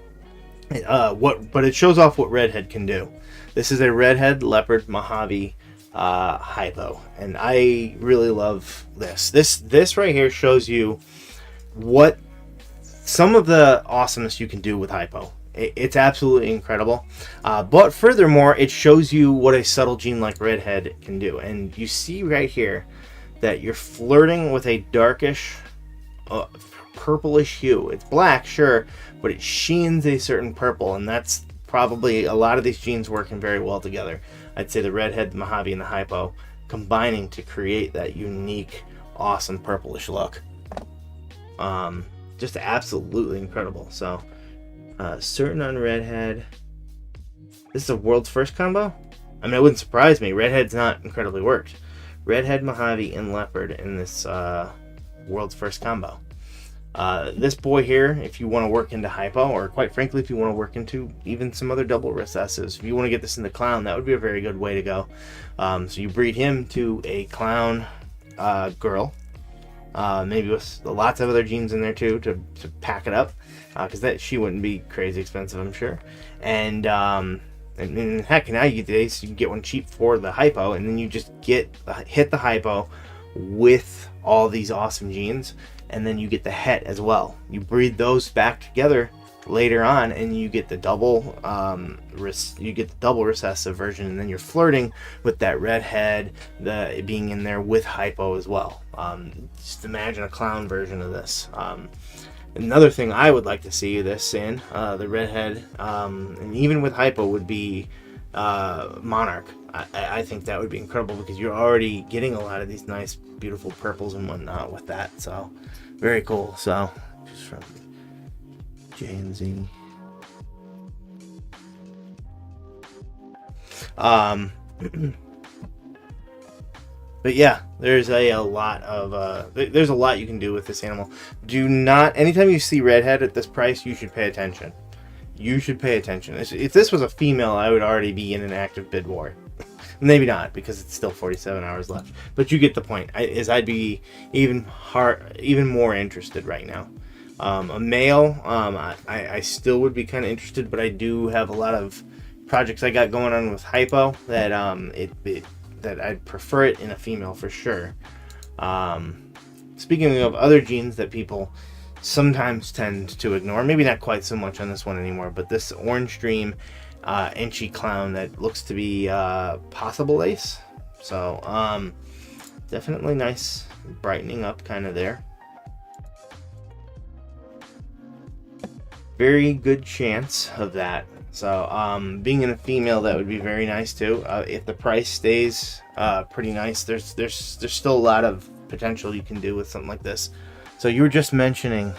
But it shows off what redhead can do. This is a redhead leopard Mojave hypo, and I really love this. This right here shows you what some of the awesomeness you can do with hypo. It's absolutely incredible. But furthermore, it shows you what a subtle gene like redhead can do. And you see right here that you're flirting with a darkish purplish hue. It's black, sure, but it sheens a certain purple, and that's probably a lot of these genes working very well together. I'd say the redhead, the Mojave, and the hypo combining to create that unique, awesome purplish look. Just absolutely incredible. So, certain on redhead. This is a world's first combo? I mean, it wouldn't surprise me. Redhead's not incredibly worked. Redhead, Mojave, and leopard in this world's first combo. This boy here, if you want to work into hypo, or quite frankly, if you want to work into even some other double recessives, if you want to get this in the clown, that would be a very good way to go. So you breed him to a clown girl, maybe with lots of other genes in there too to pack it up, because she wouldn't be crazy expensive, I'm sure. And heck, now you can get one cheap for the hypo, and then you just hit the hypo with all these awesome genes. And then you get the het as well. You breed those back together later on, and you get the double recessive version. And then you're flirting with that redhead, being in there with hypo as well. Just imagine a clown version of this. Another thing I would like to see this in the redhead, and even with hypo, would be monarch. I think that would be incredible, because you're already getting a lot of these nice, beautiful purples and whatnot with that. So. Very cool. So, just from J&Z. But yeah, there's a lot you can do with this animal. Anytime you see redhead at this price, you should pay attention. You should pay attention. If this was a female, I would already be in an active bid war. Maybe not, because it's still 47 hours left. But you get the point. I'd be even more interested right now. A male, I still would be kind of interested, but I do have a lot of projects I got going on with hypo that that I'd prefer it in a female for sure. Speaking of other genes that people sometimes tend to ignore, maybe not quite so much on this one anymore, but this orange dream Enchi clown that looks to be possible ace. So definitely nice brightening up kind of there. Very good chance of that. So being in a female, that would be very nice too. If the price stays pretty nice, there's still a lot of potential you can do with something like this. So you were just mentioning,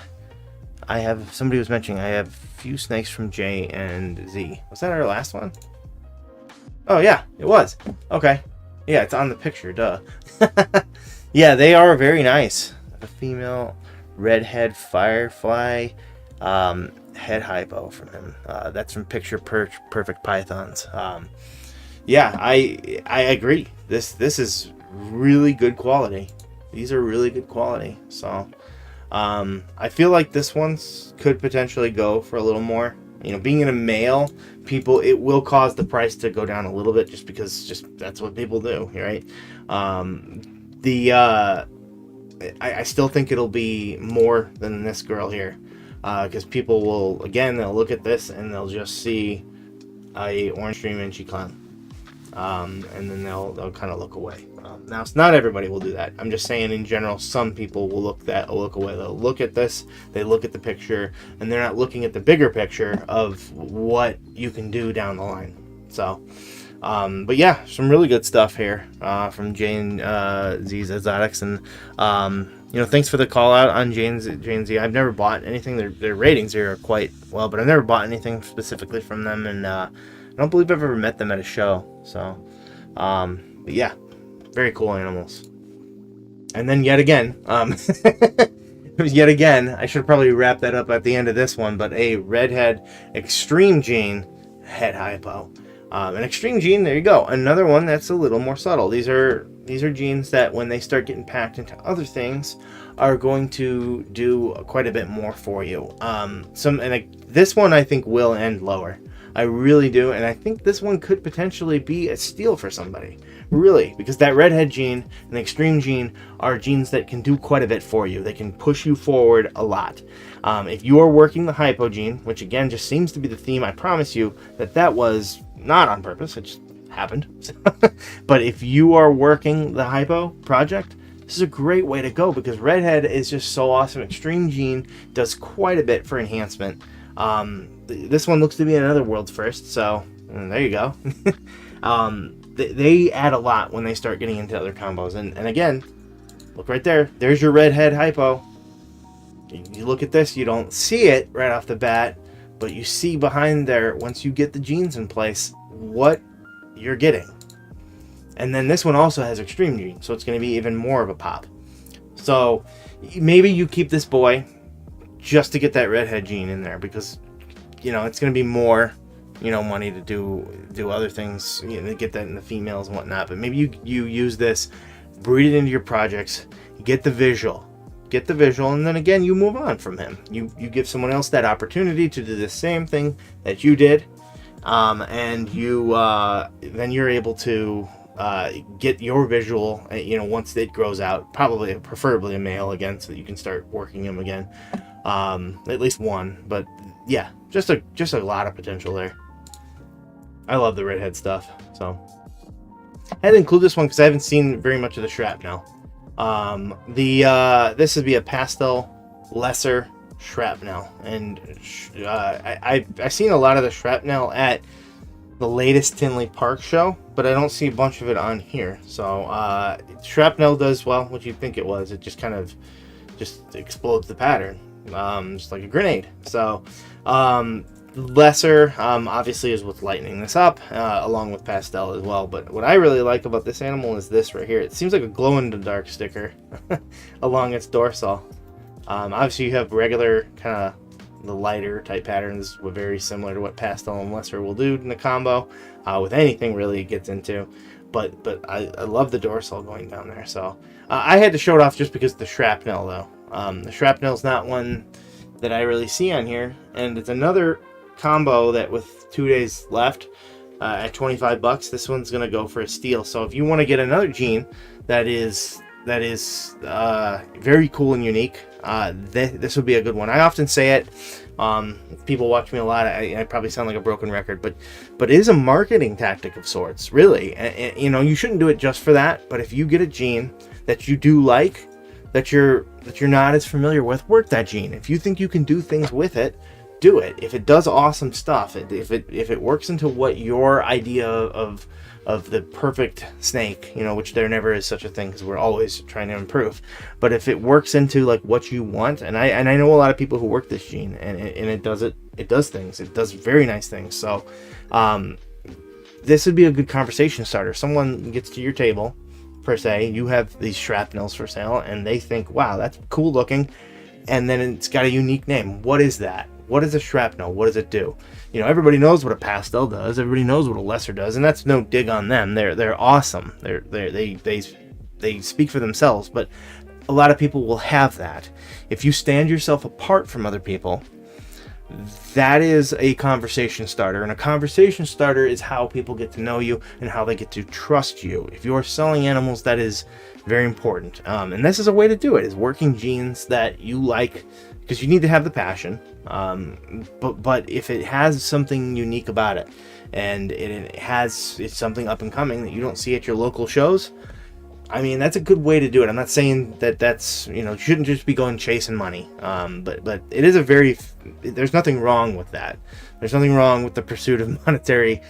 somebody was mentioning I have a few snakes from J and Z. Was that our last one? Oh yeah, it was. Okay. Yeah, it's on the picture, duh. Yeah, they are very nice. A female redhead firefly, head hypo from him. That's from Picture Perfect Pythons. Yeah, I agree. This is really good quality. These are really good quality. So I feel like this one could potentially go for a little more. You know, being in a male, it will cause the price to go down a little bit just because that's what people do, right? I still think it'll be more than this girl here, because people will, again, they'll look at this and they'll just see a orange stream inchy clown, and then they'll kind of look away. Now, it's not everybody will do that. I'm just saying in general, some people will look away. They'll look at this, they look at the picture, and they're not looking at the bigger picture of what you can do down the line. So, but yeah, some really good stuff here from J and Z's Exotics, and you know, thanks for the call out on J and Z. I've never bought anything. Their ratings here are quite well, but I've never bought anything specifically from them, and I don't believe I've ever met them at a show. So, but yeah. Very cool animals. And then yet again, I should probably wrap that up at the end of this one, but a redhead extreme gene head hypo. An extreme gene, there you go. Another one that's a little more subtle. These are genes that when they start getting packed into other things are going to do quite a bit more for you. This one I think will end lower. I really do, and I think this one could potentially be a steal for somebody. Really, because that redhead gene and the extreme gene are genes that can do quite a bit for you. They can push you forward a lot. If you are working the hypo gene, which again just seems to be the theme, I promise you that was not on purpose, it just happened. But if you are working the hypo project, this is a great way to go because redhead is just so awesome. Extreme gene does quite a bit for enhancement. This one looks to be another world's first, so there you go. They add a lot when they start getting into other combos. And again, look right there. There's your redhead hypo. You look at this, you don't see it right off the bat, but you see behind there, once you get the genes in place, what you're getting. And then this one also has extreme gene, so it's going to be even more of a pop. So maybe you keep this boy just to get that redhead gene in there because, you know, it's going to be more, you know, money to do other things, you know, to get that in the females and whatnot. But maybe you use this, breed it into your projects, get the visual, and then again you move on from him. You give someone else that opportunity to do the same thing that you did, and then you're able to get your visual, you know, once it grows out, preferably a male again, so that you can start working him again, at least one. But yeah, just a lot of potential there. I love the redhead stuff, so I had to include this one because I haven't seen very much of the shrapnel. This would be a pastel lesser shrapnel, and I've seen a lot of the shrapnel at the latest Tinley Park show, but I don't see a bunch of it on here. So shrapnel does well what you'd think it was. It just kind of just explodes the pattern, just like a grenade. So lesser obviously is what's lightening this up, along with pastel as well. But what I really like about this animal is this right here. It seems like a glow-in-the-dark sticker along its dorsal. Obviously you have regular kind of the lighter type patterns, were very similar to what pastel and lesser will do in the combo, with anything really it gets into. But I love the dorsal going down there. So I had to show it off just because of the shrapnel though. The shrapnel's not one that I really see on here, and it's another combo that with 2 days left, at $25, this one's gonna go for a steal. So if you want to get another gene that is very cool and unique, this would be a good one. I often say it, people watch me a lot, I probably sound like a broken record, but it is a marketing tactic of sorts, really. And, you know, you shouldn't do it just for that, but if you get a gene that you do like, that you're not as familiar with, work that gene. If you think you can do things with it, do it. If it does awesome stuff, if it works into what your idea of the perfect snake, which there never is such a thing because we're always trying to improve. But if it works into like what you want, and I know a lot of people who work this gene, and it does things. It does very nice things. So this would be a good conversation starter. Someone gets to your table, per se, you have these shrapnels for sale, and they think, wow, that's cool looking, and then it's got a unique name. What is that? What is a shrapnel? What does it do? Everybody knows what a pastel does. Everybody knows what a lesser does, and that's no dig on them. They're awesome. They speak for themselves. But a lot of people will have that. If you stand yourself apart from other people, that is a conversation starter. And a conversation starter is how people get to know you and how they get to trust you. If you're selling animals, that is very important. And this is a way to do it, is working genes that you like, because you need to have the passion. But if it has something unique about it, and it's something up and coming that you don't see at your local shows, I mean, that's a good way to do it. I'm not saying that's you shouldn't just be going chasing money. But it is there's nothing wrong with that. There's nothing wrong with the pursuit of monetary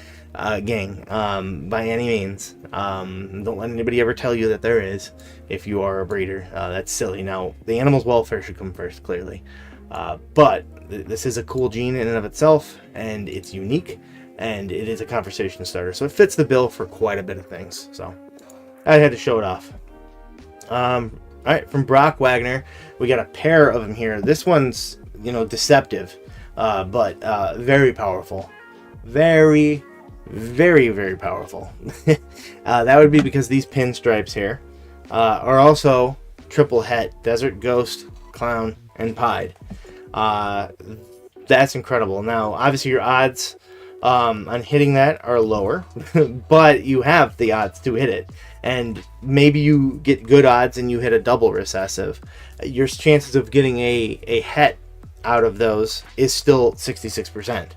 gain by any means. Don't let anybody ever tell you that there is. If you are a breeder, that's silly. Now, the animal's welfare should come first, clearly. But this is a cool gene in and of itself, and it's unique, and it is a conversation starter. So it fits the bill for quite a bit of things. So I had to show it off. All right, from Brock Wagner, we got a pair of them here. This one's, deceptive, but very powerful. Very, very, very powerful. That would be because these pinstripes here are also triple het, Desert Ghost, Clown, and Pied. That's incredible. Now, obviously, your odds on hitting that are lower, but you have the odds to hit it. And maybe you get good odds and you hit a double recessive. Your chances of getting a het out of those is still 66%.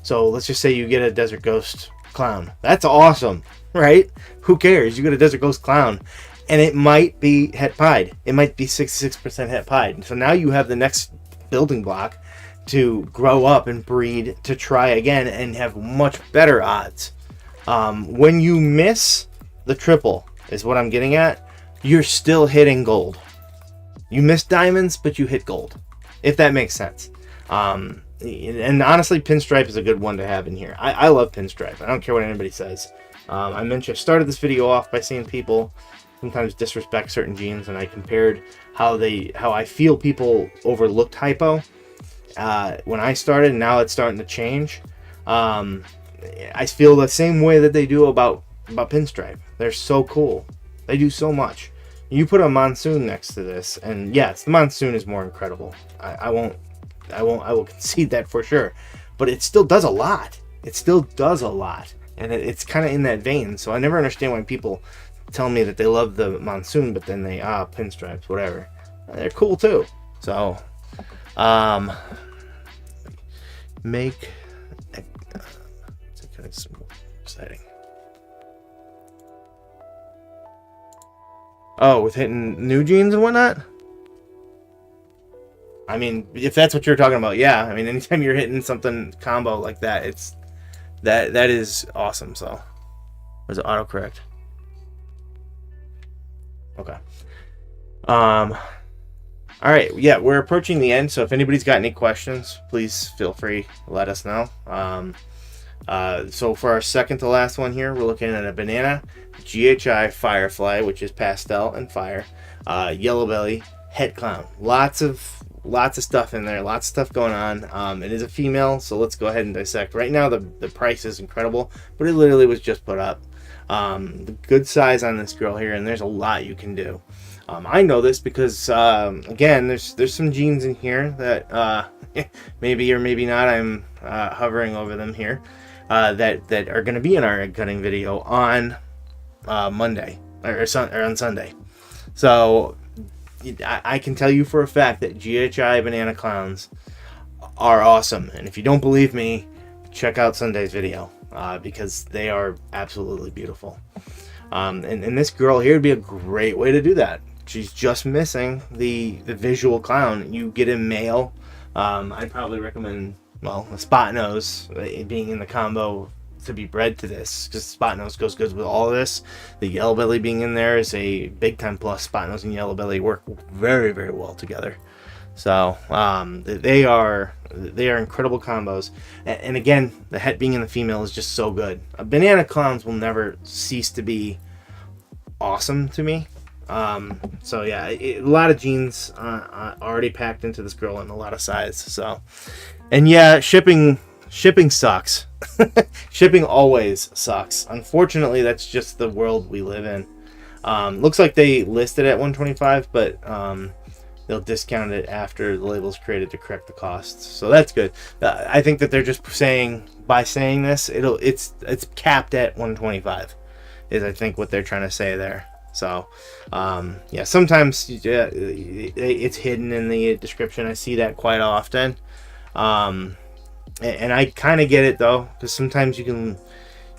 So let's just say you get a Desert Ghost Clown. That's awesome, right? Who cares? You get a Desert Ghost Clown, and it might be het pied. It might be 66% het pied. So now you have the next building block to grow up and breed, to try again and have much better odds. When you miss the triple, is what I'm getting at, you're still hitting gold. You miss diamonds, but you hit gold, if that makes sense. And honestly, pinstripe is a good one to have in here. I love pinstripe. I don't care what anybody says. I started this video off by seeing people sometimes disrespect certain genes, and I compared how I feel people overlooked hypo when I started, and now it's starting to change. I feel the same way that they do about pinstripe. They're so cool. They do so much. You put a monsoon next to this, and yes, the monsoon is more incredible. I will concede that for sure, but it still does a lot. And it's kind of in that vein. So I never understand why people tell me that they love the monsoon, but then they pinstripes, whatever. They're cool too. So make it's kind of exciting. Oh, with hitting new genes and whatnot? I mean, if that's what you're talking about, yeah. I mean, anytime you're hitting something combo like that, it's that is awesome. So, was it autocorrect? Okay. All right. Yeah, we're approaching the end. So if anybody's got any questions, please feel free to let us know. So for our second to last one here, we're looking at a banana GHI Firefly, which is pastel and fire, yellow belly, het clown. Lots of stuff in there, lots of stuff going on. It is a female, so let's go ahead and dissect. Right now the price is incredible, but it literally was just put up. The good size on this girl here, and there's a lot you can do. I know this because again, there's some genes in here that maybe or maybe not, I'm hovering over them here, that are going to be in our egg cutting video on Monday or on Sunday. So I can tell you for a fact that GHI banana clowns are awesome, and if you don't believe me, check out Sunday's video because they are absolutely beautiful. And this girl here would be a great way to do that. She's just missing the visual clown. You get a male. I'd probably recommend, well, a spot nose being in the combo to be bred to this, because spot nose goes good with all of this. The yellow belly being in there is a big time plus. Spot nose and yellow belly work very, very well together. So they are incredible combos, and again, the het being in the female is just so good. Banana clowns will never cease to be awesome to me. So yeah, a lot of genes already packed into this girl, and a lot of size. So, and yeah, shipping sucks. Shipping always sucks. Unfortunately, that's just the world we live in. Looks like they listed at $125, but they'll discount it after the label's created to correct the costs. So that's good. I think that they're just saying, by saying this, it's capped at $125 is I think what they're trying to say there. So yeah, sometimes it's hidden in the description. I see that quite often. And I kind of get it though, because sometimes you can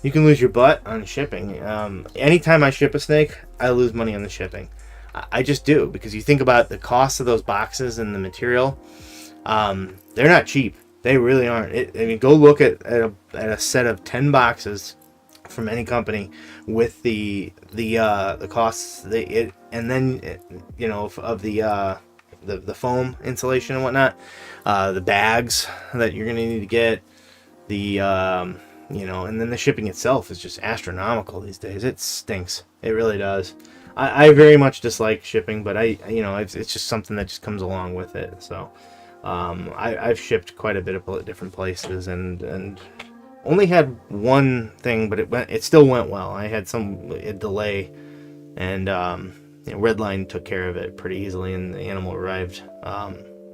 lose your butt on shipping. Anytime I ship a snake, I lose money on the shipping. I just do, because you think about the cost of those boxes and the material. They're not cheap. They really aren't. I mean, go look at a set of 10 boxes from any company with the costs and then you know, of the foam insulation and whatnot, the bags that you're gonna need to get, the you know, and then the shipping itself is just astronomical these days. It stinks. It really does. I very much dislike shipping, but it's just something that just comes along with it. So I've shipped quite a bit of different places and only had one thing, but it still went well. I had a delay, and Redline took care of it pretty easily, and the animal arrived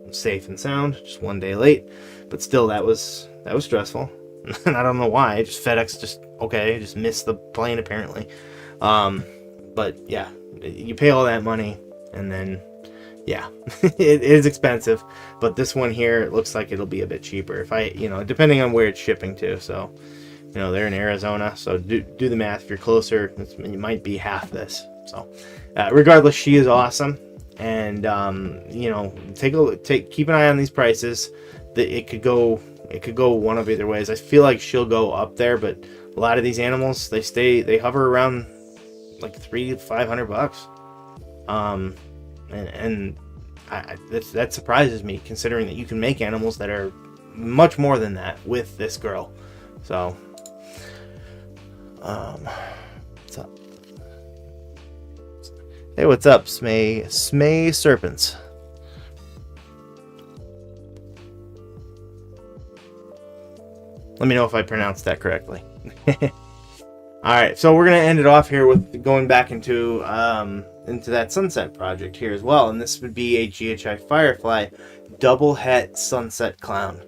safe and sound, just one day late. But still, that was stressful. And I don't know why. Just FedEx just missed the plane apparently. But yeah, you pay all that money, and then yeah, it is expensive. But this one here, it looks like it'll be a bit cheaper depending on where it's shipping to. So they're in Arizona, so do the math. If you're closer, it might be half this. So regardless, she is awesome, and keep an eye on these prices. It could go one of either ways. I feel like she'll go up there, but a lot of these animals, they hover around like $300 to $500. And that surprises me, considering that you can make animals that are much more than that with this girl. So what's up? Hey, what's up, Smay Serpents? Let me know if I pronounced that correctly. Alright, so we're going to end it off here with going back into that sunset project here as well. And this would be a GHI Firefly double het sunset clown.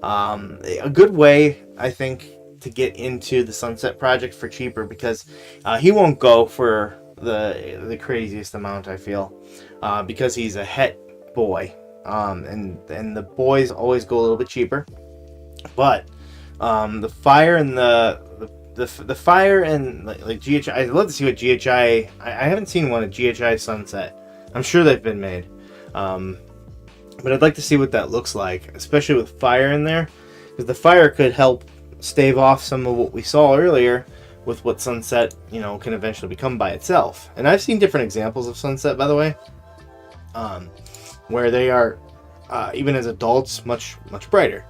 A good way, I think, to get into the sunset project for cheaper, because he won't go for the craziest amount, I feel, because he's a het boy. And the boys always go a little bit cheaper. But the fire and the fire and like GHI, I'd love to see what GHI. I haven't seen one at GHI Sunset. I'm sure they've been made, but I'd like to see what that looks like, especially with fire in there, because the fire could help stave off some of what we saw earlier with what Sunset can eventually become by itself. And I've seen different examples of Sunset, by the way, where they are even as adults much brighter.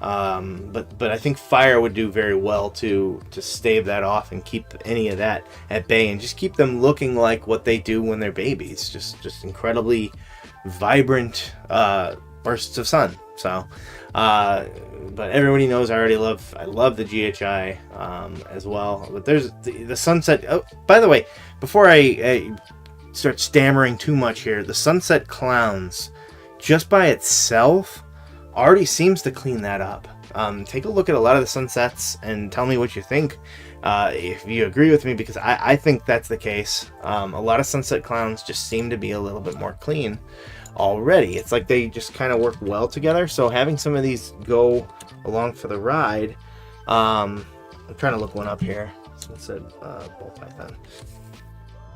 But I think fire would do very well to stave that off and keep any of that at bay, and just keep them looking like what they do when they're babies, just incredibly vibrant bursts of sun. So but everybody knows I love the GHI as well. But there's the Sunset. Oh, by the way, before I start stammering too much here, the Sunset Clowns just by itself already seems to clean that up. Take a look at a lot of the sunsets and tell me what you think, if you agree with me, because I think that's the case. A lot of sunset clowns just seem to be a little bit more clean already. It's like they just kind of work well together. So having some of these go along for the ride, I'm trying to look one up here. Sunset ball python.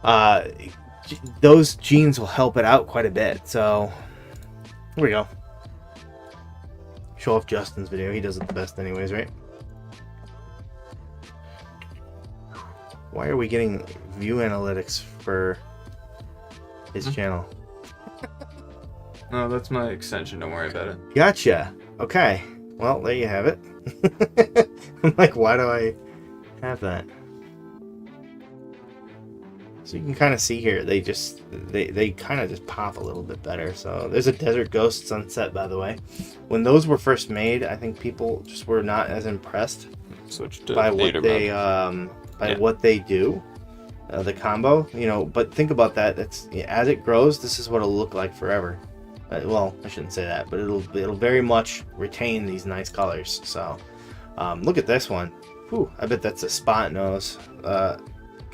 uh, those genes will help it out quite a bit. So here we go. Show off Justin's video. He does it the best anyways, right? Why are we getting view analytics for his channel? No, that's my extension. Don't worry about it. Gotcha. Okay. Well, there you have it. I'm like, why do I have that? So you can kind of see here, they kind of just pop a little bit better. So there's a Desert Ghost Sunset, by the way. When those were first made, I think people just were not as impressed by what they what they do, the combo. You know, but think about that. It's as it grows, this is what it'll look like forever. Well, I shouldn't say that, but it'll very much retain these nice colors. So look at this one. Whew, I bet that's a spot nose.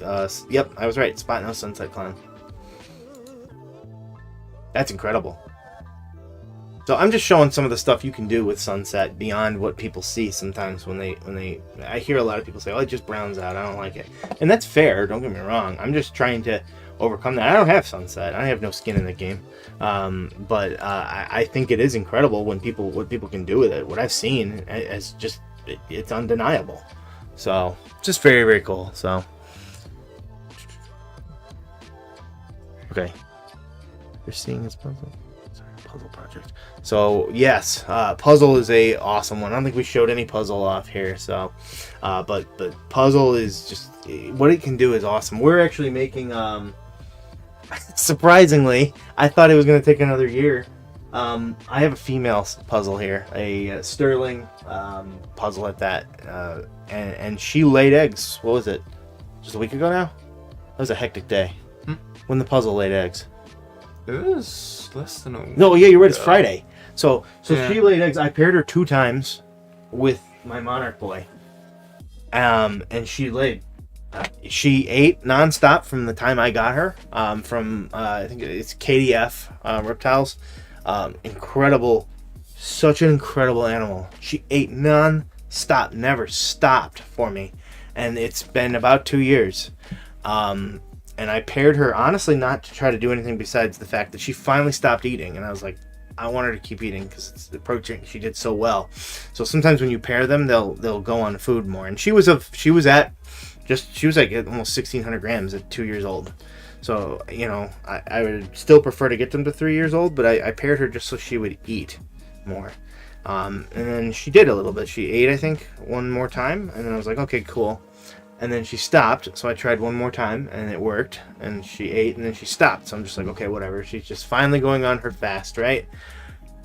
Yep, I was right. Spot nose Sunset Clown. That's incredible. So I'm just showing some of the stuff you can do with Sunset beyond what people see sometimes when I hear a lot of people say, "Oh, it just browns out. I don't like it," and that's fair. Don't get me wrong. I'm just trying to overcome that. I don't have Sunset. I have no skin in the game, but I think it is incredible what people can do with it. What I've seen is just it's undeniable. So just very, very cool. So. Okay, you're seeing his puzzle. Sorry, puzzle project. So yes, puzzle is a awesome one. I don't think we showed any puzzle off here. So, but puzzle is just what it can do is awesome. We're actually making. Surprisingly, I thought it was going to take another year. I have a female puzzle here, a sterling puzzle at that, and she laid eggs. What was it? Just a week ago now. That was a hectic day. When the puzzle laid eggs. It was less than a week. No, yeah, you're right. It's Friday. So Yeah. She laid eggs. I paired her 2 times with my Monarch boy. And she laid. She ate nonstop from the time I got her. From I think it's KDF reptiles. Incredible, such an incredible animal. She ate non-stop, never stopped for me, and it's been about 2 years. And I paired her, honestly, not to try to do anything besides the fact that she finally stopped eating. And I was like, I want her to keep eating because it's the protein. She did so well. So sometimes when you pair them, they'll go on food more. And she was like at almost 1,600 grams at 2 years old. So, you know, I would still prefer to get them to 3 years old, but I paired her just so she would eat more. And then she did a little bit. She ate, I think, one more time. And then I was like, okay, cool. And then she stopped, so I tried one more time, and it worked. And she ate, and then she stopped. So I'm just like, okay, whatever. She's just finally going on her fast, right?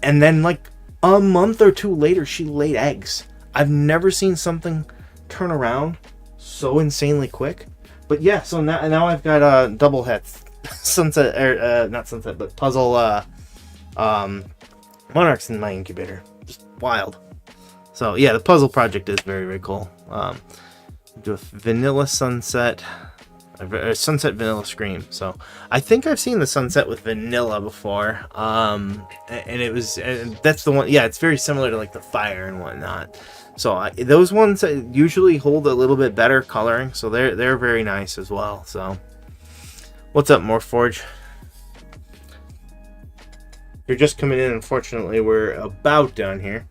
And then, like, a month or 2 later, she laid eggs. I've never seen something turn around so insanely quick. But yeah, so now I've got double hets. Sunset, or not Sunset, but puzzle Monarchs in my incubator. Just wild. So yeah, the puzzle project is very, very cool. Do a vanilla sunset, a sunset vanilla scream. So I think I've seen the sunset with vanilla before, and that's the one. Yeah, it's very similar to like the fire and whatnot. So those ones usually hold a little bit better coloring, so they're very nice as well. So what's up, Morphforge? You're just coming in. Unfortunately, we're about done here.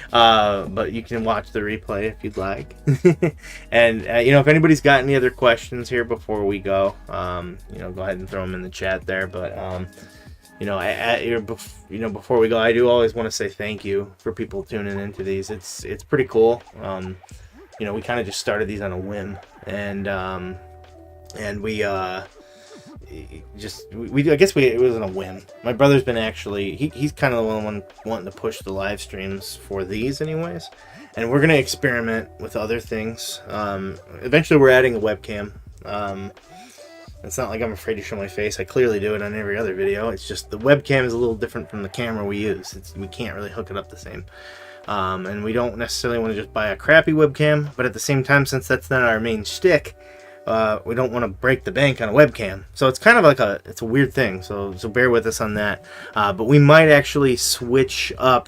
But you can watch the replay if you'd like. And, if anybody's got any other questions here before we go, go ahead and throw them in the chat there. But, before we go, I do always want to say thank you for people tuning into these. It's pretty cool. We kind of just started these on a whim. And we I guess it wasn't a whim. My brother's been he's kind of the one wanting to push the live streams for these anyways, and we're gonna experiment with other things. Eventually we're adding a webcam. It's not like I'm afraid to show my face. I clearly do it on every other video. It's just the webcam is a little different from the camera we use. We can't really hook it up the same. And we don't necessarily want to just buy a crappy webcam, but at the same time, since that's not our main shtick, we don't want to break the bank on a webcam. So it's kind of like it's a weird thing. So bear with us on that. But we might actually switch up.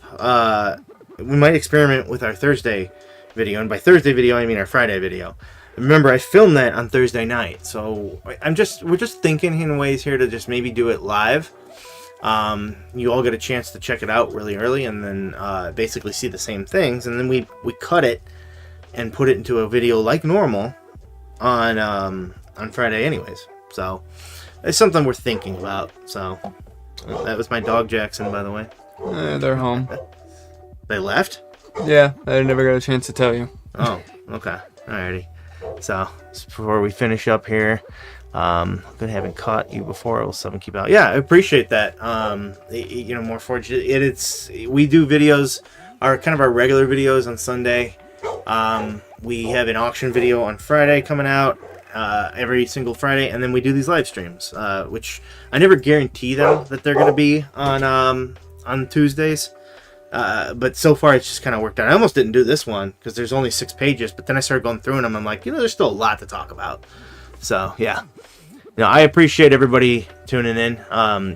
We might experiment with our Thursday video. And by Thursday video, I mean our Friday video. remember, I filmed that on Thursday night, so we're just thinking in ways here to just maybe do it live. You all get a chance to check it out really early, and then basically see the same things, and then we cut it and put it into a video like normal on Friday, anyways. So it's something we're thinking about. So that was my dog Jackson, by the way. They're home. They left? Yeah, I never got a chance to tell you. Oh, okay. Alrighty. So, just before we finish up here, good having caught you before. We'll keep out. Yeah, I appreciate that. More fortunate. We do videos, our regular videos on Sunday. We have an auction video on Friday coming out every single Friday, and then we do these live streams, which I never guarantee them that they're going to be on Tuesdays. But so far it's just kind of worked out. I almost didn't do this one because there's only 6 pages, but then I started going through them. I'm like, there's still a lot to talk about. So yeah, I appreciate everybody tuning in,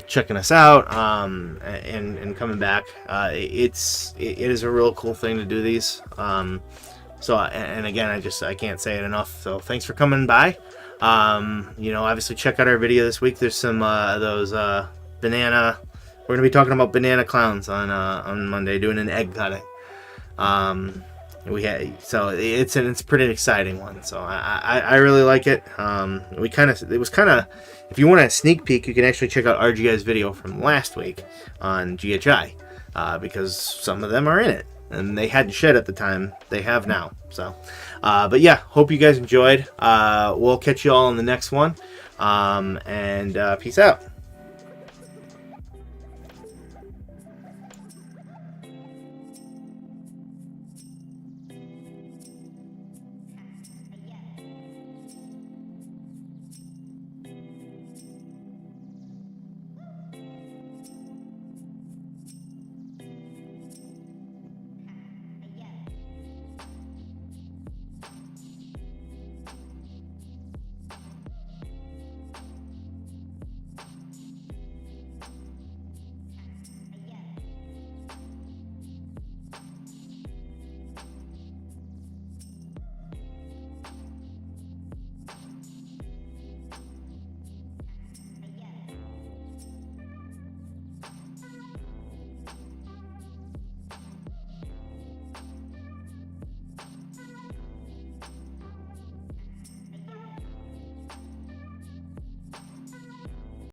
checking us out, and coming back. It is a real cool thing to do these. So and again, I can't say it enough. So thanks for coming by. Obviously check out our video this week. There's some those banana. We're going to be talking about banana clowns on Monday, doing an egg cutting. It's a pretty exciting one. So I really like it. If you want a sneak peek, you can actually check out RGI's video from last week on GHI, because some of them are in it, and they hadn't shed at the time. They have now. So, but yeah, hope you guys enjoyed. We'll catch you all in the next one. And peace out.